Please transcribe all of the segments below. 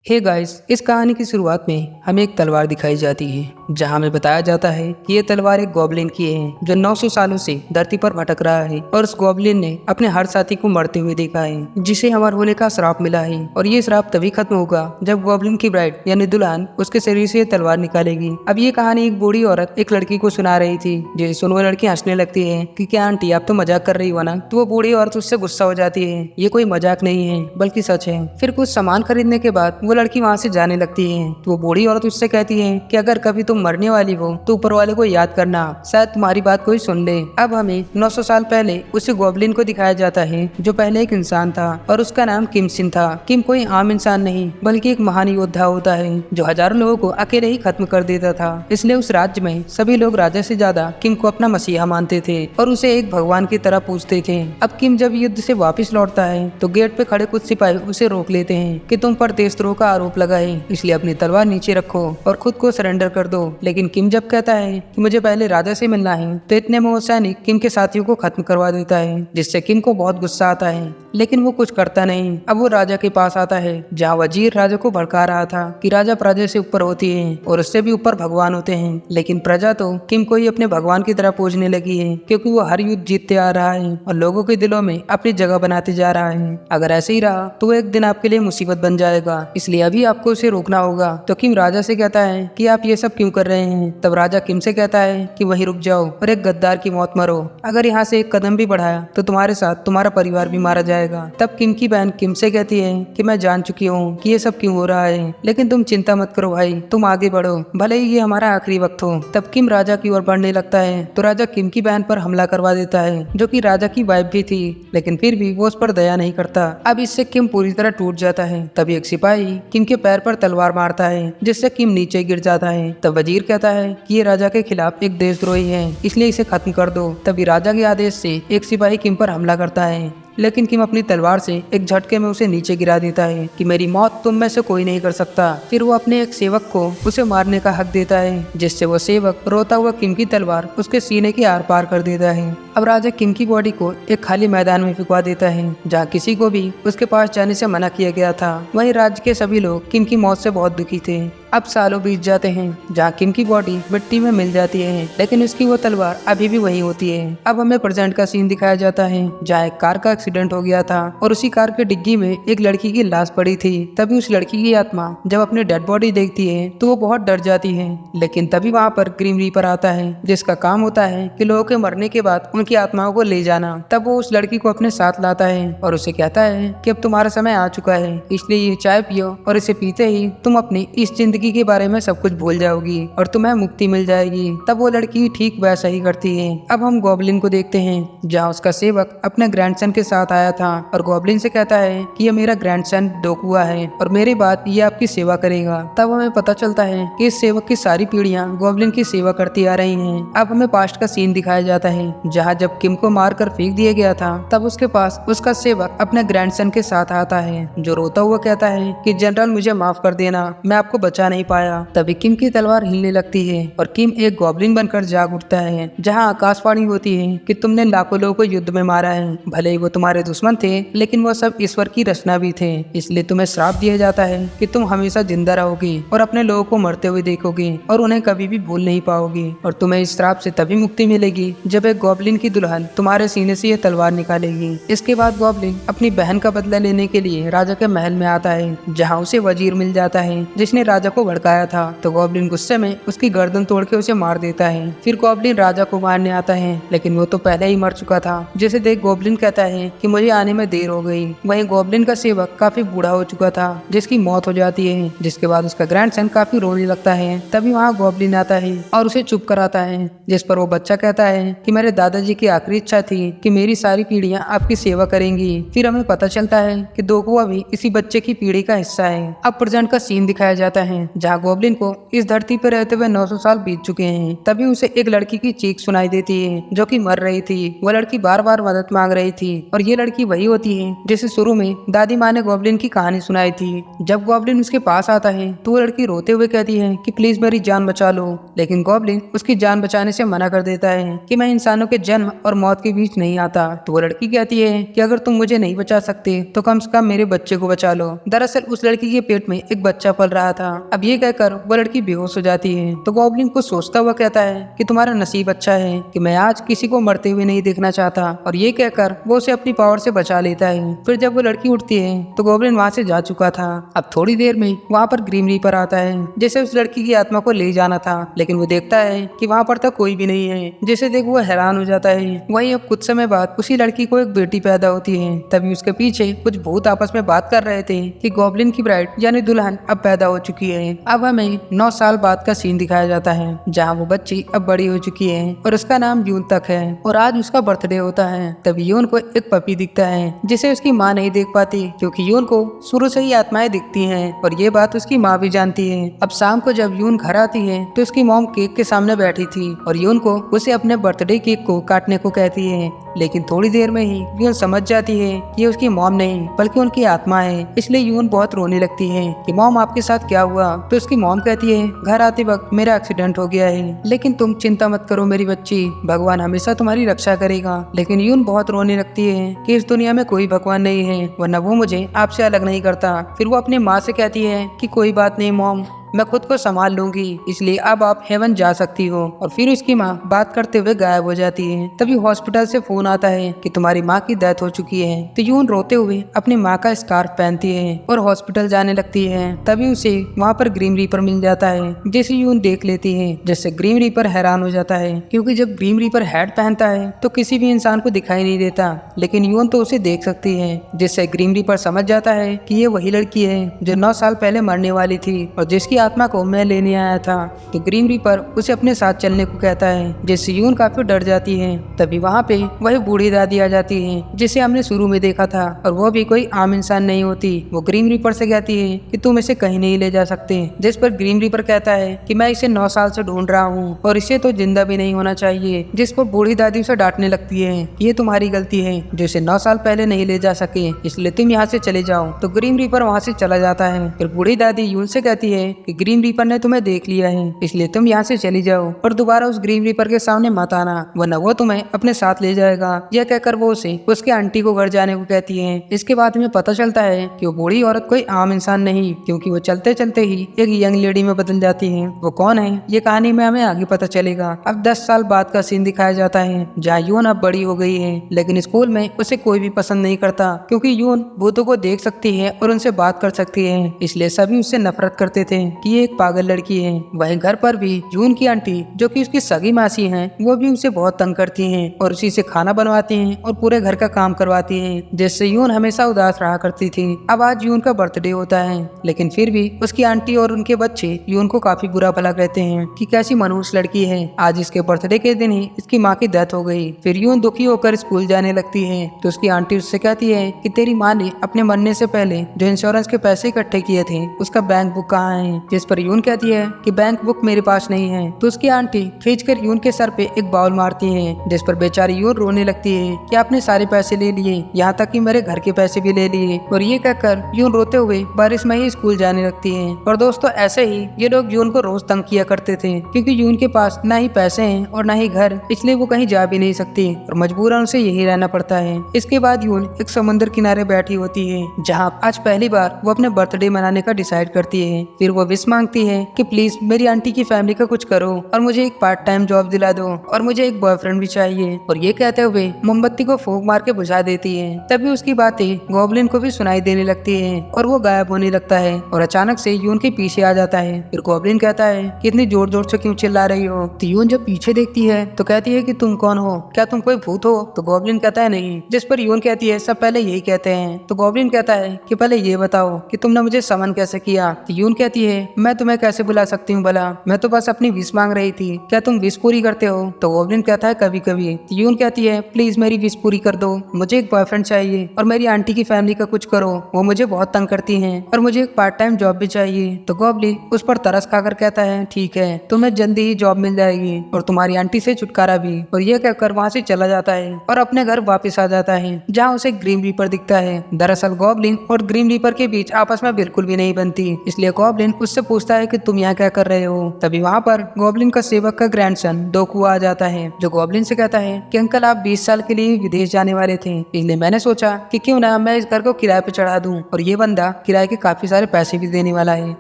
Hey guys, इस कहानी की शुरुआत में हमें एक तलवार दिखाई जाती है जहां हमें बताया जाता है कि ये तलवार एक गॉब्लिन की है जो 900 सालों से धरती पर भटक रहा है और उस गॉब्लिन ने अपने हर साथी को मरते हुए देखा है जिसे अमर होने का श्राप मिला है। और ये श्राप तभी खत्म होगा जब गॉब्लिन की ब्राइड यानी दुल्हन उसके शरीर से ये तलवार निकालेगी। अब ये कहानी एक बूढ़ी औरत एक लड़की को सुना रही थी जिसे सुन वो लड़की हंसने लगती है कि क्या आंटी आप तो मजाक कर रही हो ना। तो वो बूढ़ी औरत उससे गुस्सा हो जाती है, ये कोई मजाक नहीं है बल्कि सच है। फिर कुछ सामान खरीदने के बाद वो लड़की वहाँ से जाने लगती है तो वो बूढ़ी औरत उससे कहती है कि अगर कभी तुम मरने वाली हो तो ऊपर वाले को याद करना, शायद तुम्हारी बात कोई सुन ले। अब हमें 900 साल पहले उस गॉब्लिन को दिखाया जाता है जो पहले एक इंसान था और उसका नाम किम सिन था। किम कोई आम इंसान नहीं बल्कि एक महान योद्धा होता है जो हजारों लोगों को अकेले ही खत्म कर देता था। इसलिए उस राज्य में सभी लोग राजा से ज्यादा किम को अपना मसीहा मानते थे और उसे एक भगवान की तरह पूजते थे। अब किम जब युद्ध से वापस लौटता है तो गेट पे खड़े कुछ सिपाही उसे रोक लेते हैं कि तुम पर देशद्रोह का आरोप लगा है, इसलिए अपनी तलवार नीचे रखो और खुद को सरेंडर कर दो। लेकिन किम जब कहता है कि मुझे पहले राजा से मिलना है तो इतने में वो सैनिक किम के साथियों को खत्म करवा देता है जिससे किम को बहुत गुस्सा आता है, लेकिन वो कुछ करता नहीं। अब वो राजा के पास आता है जहाँ वजीर राजा को भड़का रहा था कि राजा प्रजा से ऊपर होती है और उससे भी ऊपर भगवान होते हैं। लेकिन प्रजा तो किम को ही अपने भगवान की तरह पूजने लगी है क्योंकि वो हर युद्ध जीतते आ रहा है और लोगों के दिलों में अपनी जगह बनाते जा रहा है। अगर ऐसे ही रहा तो एक दिन आपके लिए मुसीबत बन जाएगा, इसलिए अभी आपको उसे रोकना होगा। तो किम राजा से कहता है कि आप ये सब क्यों कर रहे हैं। तब राजा किम से कहता है कि वहीं रुक जाओ और एक गद्दार की मौत मरो, अगर यहाँ से एक कदम भी बढ़ाया तो तुम्हारे साथ तुम्हारा परिवार भी मारा जाएगा। तब किम की बहन किम से कहती है कि मैं जान चुकी हूँ कि ये सब क्यों हो रहा है, लेकिन तुम चिंता मत करो भाई, तुम आगे बढ़ो, भले ही ये हमारा आखिरी वक्त हो। तब किम राजा की ओर बढ़ने लगता है तो राजा किम की बहन पर हमला करवा देता है जो कि राजा की वाइफ भी थी, लेकिन फिर भी वो उस पर दया नहीं करता। अब इससे किम पूरी तरह टूट जाता है। तभी एक सिपाही किम के पैर पर तलवार मारता है जिससे किम नीचे गिर जाता है। तब वजीर कहता है कि ये राजा के खिलाफ एक देशद्रोही है, इसलिए इसे खत्म कर दो। तभी राजा के आदेश से एक सिपाही किम पर हमला करता है, लेकिन किम अपनी तलवार से एक झटके में उसे नीचे गिरा देता है कि मेरी मौत तुम में से कोई नहीं कर सकता। फिर वो अपने एक सेवक को उसे मारने का हक देता है जिससे वो सेवक रोता हुआ किम की तलवार उसके सीने के आर पार कर देता है। अब राजा किम की बॉडी को एक खाली मैदान में फिकवा देता है जहाँ किसी को भी उसके पास जाने से मना किया गया था। वहीं राज्य के सभी लोग किम की मौत से बहुत दुखी थे। अब सालों बीत जाते हैं जहाँ किम की बॉडी मिट्टी में मिल जाती है, लेकिन उसकी वो तलवार अभी भी वही होती है। अब हमें प्रेजेंट का सीन दिखाया जाता है जहाँ एक कार का एक्सीडेंट हो गया था और उसी कार के डिग्गी में एक लड़की की लाश पड़ी थी। तभी उस लड़की की आत्मा जब अपनी डेड बॉडी देखती है तो वो बहुत डर जाती है, लेकिन तभी वहाँ पर ग्रीम रीपर आता है जिसका काम होता है कि लोगों के मरने के बाद उनकी आत्माओं को ले जाना। तब वो उस लड़की को अपने साथ लाता है और उसे कहता है कि अब तुम्हारा समय आ चुका है, इसलिए ये चाय पियो और इसे पीते ही तुम अपनी इस जिंदगी के बारे में सब कुछ भूल जाओगी और तुम्हें मुक्ति मिल जाएगी। तब वो लड़की ठीक वैसा ही करती है। अब हम गॉब्लिन को देखते हैं जहाँ उसका सेवक अपने ग्रैंडसन के साथ आया था और गॉब्लिन से कहता है कि ये मेरा ग्रैंडसन डोकुआ है और मेरे बाद ये आपकी सेवा करेगा। तब हमें पता चलता है कि इस सेवक की सारी पीढ़ियां गॉब्लिन की सेवा करती आ रही हैं। अब हमें पास्ट का सीन दिखाया जाता है जहाँ जब किम को मार कर फेंक दिया गया था तब उसके पास उसका सेवक अपने ग्रैंडसन के साथ आता है जो रोता हुआ कहता है कि जनरल मुझे माफ कर देना, मैं आपको बचा नहीं पाया। तभी किम की तलवार हिलने लगती है और किम एक गॉब्लिन बनकर जाग उठता है जहाँ आकाशवाणी होती है कि तुमने लाखों लोगों को युद्ध में मारा है, भले ही वो तुम्हारे दुश्मन थे लेकिन वो सब ईश्वर की रचना भी थे, इसलिए तुम्हें श्राप दिया जाता है कि तुम हमेशा जिंदा रहोगी और अपने लोगों को मरते हुए देखोगी और उन्हें कभी भी भूल नहीं पाओगी। और तुम्हें इस श्राप से तभी मुक्ति मिलेगी जब एक गॉब्लिन की दुल्हन तुम्हारे सीने से ये तलवार निकालेगी। इसके बाद गॉब्लिन अपनी बहन का बदला लेने के लिए राजा के महल में आता है जहाँ उसे वजीर मिल जाता है जिसने राजा को भड़काया था। तो गॉब्लिन गुस्से में उसकी गर्दन तोड़ के उसे मार देता है। फिर गॉब्लिन राजा को मारने आता है लेकिन वो तो पहले ही मर चुका था, जिसे देख गॉब्लिन कहता है कि मुझे आने में देर हो गई। वहीं गॉब्लिन का सेवक काफी बूढ़ा हो चुका था जिसकी मौत हो जाती है, जिसके बाद उसका ग्रैंडसन काफी रोने लगता है। तभी वहाँ गॉब्लिन आता है और उसे चुप कराता है, जिस पर वो बच्चा कहता है कि मेरे दादाजी की आखिरी इच्छा थी कि मेरी सारी पीढ़ियां आपकी सेवा करेंगी। फिर हमें पता चलता है कि डोकुआ भी इसी बच्चे की पीढ़ी का हिस्सा है। अब प्रेजेंट का सीन दिखाया जाता है जहाँ गॉब्लिन को इस धरती पर रहते हुए 900 साल बीत चुके हैं। तभी उसे एक लड़की की चीख सुनाई देती है जो कि मर रही थी। वो लड़की बार बार मदद मांग रही थी और ये लड़की वही होती है जिसे शुरू में दादी माँ ने गॉब्लिन की कहानी सुनाई थी। जब गॉब्लिन उसके पास आता है तो वो लड़की रोते हुए कहती है कि प्लीज मेरी जान बचा लो, लेकिन गॉब्लिन उसकी जान बचाने से मना कर देता है कि मैं इंसानों के जन्म और मौत के बीच नहीं आता। तो वो लड़की कहती है कि अगर तुम मुझे नहीं बचा सकते तो कम से कम मेरे बच्चे को बचा लो। दरअसल उस लड़की के पेट में एक बच्चा पल रहा था। अब ये कहकर वो लड़की बेहोश हो जाती है। तो गॉब्लिन को सोचता हुआ कहता है कि तुम्हारा नसीब अच्छा है कि मैं आज किसी को मरते हुए नहीं देखना चाहता, और ये कहकर वो उसे अपनी पावर से बचा लेता है। फिर जब वो लड़की उठती है तो गॉब्लिन वहाँ से जा चुका था। अब थोड़ी देर में वहाँ पर ग्रीम रीपर आता है जैसे उस लड़की की आत्मा को ले जाना था, लेकिन वो देखता है कि वहाँ पर तो कोई भी नहीं है, जिसे देख वो हैरान हो जाता है। वहीं अब कुछ समय बाद उसी लड़की को एक बेटी पैदा होती है। तभी उसके पीछे कुछ भूत आपस में बात कर रहे थे कि गॉब्लिन की ब्राइड यानी दुल्हन अब पैदा हो चुकी है। अब हमें 9 साल बाद का सीन दिखाया जाता है जहाँ वो बच्ची अब बड़ी हो चुकी है और उसका नाम यून तक है और आज उसका बर्थडे होता है। तभी यून को एक पपी दिखता है जिसे उसकी माँ नहीं देख पाती क्योंकि यून को शुरू से ही आत्माएं दिखती हैं और ये बात उसकी माँ भी जानती है। अब शाम को जब यून घर आती है तो उसकी मॉम केक के सामने बैठी थी और यून को उसे अपने बर्थडे केक को काटने को कहती है, लेकिन थोड़ी देर में ही यून समझ जाती है कि ये उसकी मॉम नहीं बल्कि उनकी आत्मा है। इसलिए यून बहुत रोने लगती है कि मॉम आपके साथ क्या हुआ। तो उसकी मॉम कहती है घर आते वक्त मेरा एक्सीडेंट हो गया है, लेकिन तुम चिंता मत करो मेरी बच्ची, भगवान हमेशा तुम्हारी रक्षा करेगा। लेकिन यून बहुत रोने लगती है कि इस दुनिया में कोई भगवान नहीं है वरना वो मुझे आपसे अलग नहीं करता। फिर वो अपनी माँ से कहती है कि कोई बात नहीं मॉम, मैं खुद को संभाल लूंगी, इसलिए अब आप हेवन जा सकती हो। और फिर उसकी माँ बात करते हुए गायब हो जाती है। तभी हॉस्पिटल से फोन आता है कि तुम्हारी माँ की डेथ हो चुकी है। तो यून रोते हुए अपनी माँ का स्कार्फ पहनती है और हॉस्पिटल जाने लगती है। तभी उसे वहाँ पर ग्रीम रीपर मिल जाता है जिसे यून देख लेती है, जिससे ग्रीम रीपर हैरान हो जाता है क्योंकि जब ग्रीम रीपर हैट पहनता है तो किसी भी इंसान को दिखाई नहीं देता, लेकिन यून तो उसे देख सकती है, जिससे ग्रीम रीपर समझ जाता है कि ये वही लड़की है जो 9 साल पहले मरने वाली थी और जिसकी आत्मा को मैं लेने आया था। तो ग्रीम रीपर उसे अपने साथ चलने को कहता है, जिससे यून काफी डर जाती है। तभी वहाँ पे वही बूढ़ी दादी आ जाती है जिसे हमने शुरू में देखा था, और वो भी कोई आम इंसान नहीं होती। वो ग्रीम रीपर से कहती है कि तुम इसे कहीं नहीं ले जा सकते, जिस पर ग्रीम रीपर कहता है कि मैं इसे 9 साल से ढूंढ रहा हूँ और इसे तो जिंदा भी नहीं होना चाहिए। जिस पर बूढ़ी दादी उसे डांटने लगती है कि ये तुम्हारी गलती है जो इसे 9 साल पहले नहीं ले जा सके, इसलिए तुम यहाँ से चले जाओ। तो ग्रीम रीपर वहाँ से चला जाता है। फिर बूढ़ी दादी यून से कहती है कि ग्रीम रीपर ने तुम्हें देख लिया है, इसलिए तुम यहाँ से चली जाओ और दोबारा उस ग्रीम रीपर के सामने मत आना वरना वो तुम्हें अपने साथ ले जाएगा। यह कहकर वो उसे उसके आंटी को घर जाने को कहती है। इसके बाद हमें पता चलता है कि वो बूढ़ी औरत कोई आम इंसान नहीं, क्योंकि वो चलते चलते ही एक यंग लेडी में बदल जाती है। वो कौन है ये कहानी में हमें आगे पता चलेगा। अब 10 साल बाद का सीन दिखाया जाता है जहाँ यून अब बड़ी हो गई है, लेकिन स्कूल में उसे कोई भी पसंद नहीं करता क्योंकि यून भूतों को देख सकती है और उनसे बात कर सकती है, इसलिए सभी उससे नफरत करते थे कि ये एक पागल लड़की है। वहीं घर पर भी यून की आंटी जो कि उसकी सगी मासी हैं, वो भी उसे बहुत तंग करती हैं और उसी से खाना बनवाती हैं और पूरे घर का काम करवाती हैं, जिससे यून हमेशा उदास रहा करती थी। अब आज यून का बर्थडे होता है, लेकिन फिर भी उसकी आंटी और उनके बच्चे यून को काफी बुरा भला कहते हैं कि कैसी मनहूस लड़की है, आज इसके बर्थडे के दिन ही इसकी माँ की डेथ हो गई। फिर यून दुखी होकर स्कूल जाने लगती है तो उसकी आंटी उससे कहती है कि तेरी माँ ने अपने मरने से पहले जो इंश्योरेंस के पैसे इकट्ठे किए थे उसका बैंक बुक कहाँ है, जिस पर यून कहती है कि बैंक बुक मेरे पास नहीं है। तो उसकी आंटी खींचकर यून के सर पे एक बाउल मारती है, जिस पर बेचारी यून रोने लगती है कि आपने सारे पैसे ले लिए, यहाँ तक कि मेरे घर के पैसे भी ले लिए। और ये कहकर यून रोते हुए बारिश में ही स्कूल जाने लगती है। और दोस्तों ऐसे ही ये लोग यून को रोज तंग किया करते थे क्योंकि यून के पास ना ही पैसे हैं और ना ही घर, इसलिए वो कहीं जा भी नहीं सकती और मजबूरन उसे यही रहना पड़ता है। इसके बाद यून एक समुद्र किनारे बैठी होती है जहाँ आज पहली बार वो अपने बर्थडे मनाने का डिसाइड करती है। फिर वो विश मांगती है कि प्लीज मेरी आंटी की फैमिली का कुछ करो और मुझे एक पार्ट टाइम जॉब दिला दो और मुझे एक बॉयफ्रेंड भी चाहिए। और ये कहते हुए मोमबत्ती को फूंक मार के बुझा देती है। तभी उसकी बातें गॉब्लिन को भी सुनाई देने लगती है और वो गायब होने लगता है और अचानक से यून के पीछे आ जाता है। फिर गॉब्लिन कहता है कि इतनी जोर जोर से क्यों चिल्ला रही हो। तो यून जब पीछे देखती है तो कहती है कि तुम कौन हो, क्या तुम कोई भूत हो। तो गॉब्लिन कहता है नहीं, जिस पर यून कहती है सब पहले यही कहते हैं। तो गॉब्लिन कहता है कि पहले ये बताओ कि तुमने मुझे समन कैसे किया। तो यून कहती है मैं तुम्हें कैसे बुला सकती हूँ भला, मैं तो बस अपनी विश मांग रही थी, क्या तुम विश पूरी करते हो? तो गॉब्लिन कहता है कभी कभी। यून कहती है प्लीज मेरी विश पूरी कर दो, मुझे एक बॉयफ्रेंड चाहिए और मेरी आंटी की फैमिली का कुछ करो, वो मुझे बहुत तंग करती हैं और मुझे एक पार्ट टाइम जॉब भी चाहिए। तो गॉब्लिन उस पर तरस खाकर कहता है ठीक है, तुम्हें जल्दी ही जॉब मिल जाएगी और तुम्हारी आंटी से छुटकारा भी। और ये कहकर वहाँ से चला जाता है और अपने घर वापस आ जाता है, जहाँ उसे ग्रीन रीपर दिखता है। दरअसल गॉब्लिन और ग्रीन रीपर के बीच आपस में बिल्कुल भी नहीं बनती, इसलिए गॉब्लिन उससे पूछता है कि तुम यहाँ क्या कर रहे हो। तभी वहाँ पर गॉब्लिन का सेवक का ग्रैंडसन डोकू आ जाता है, जो गॉब्लिन से कहता है कि अंकल आप 20 साल के लिए विदेश जाने वाले थे, इसलिए मैंने सोचा कि क्यों ना मैं इस घर को किराए पे चढ़ा दूं और ये बंदा किराए के काफी सारे पैसे भी देने वाला है।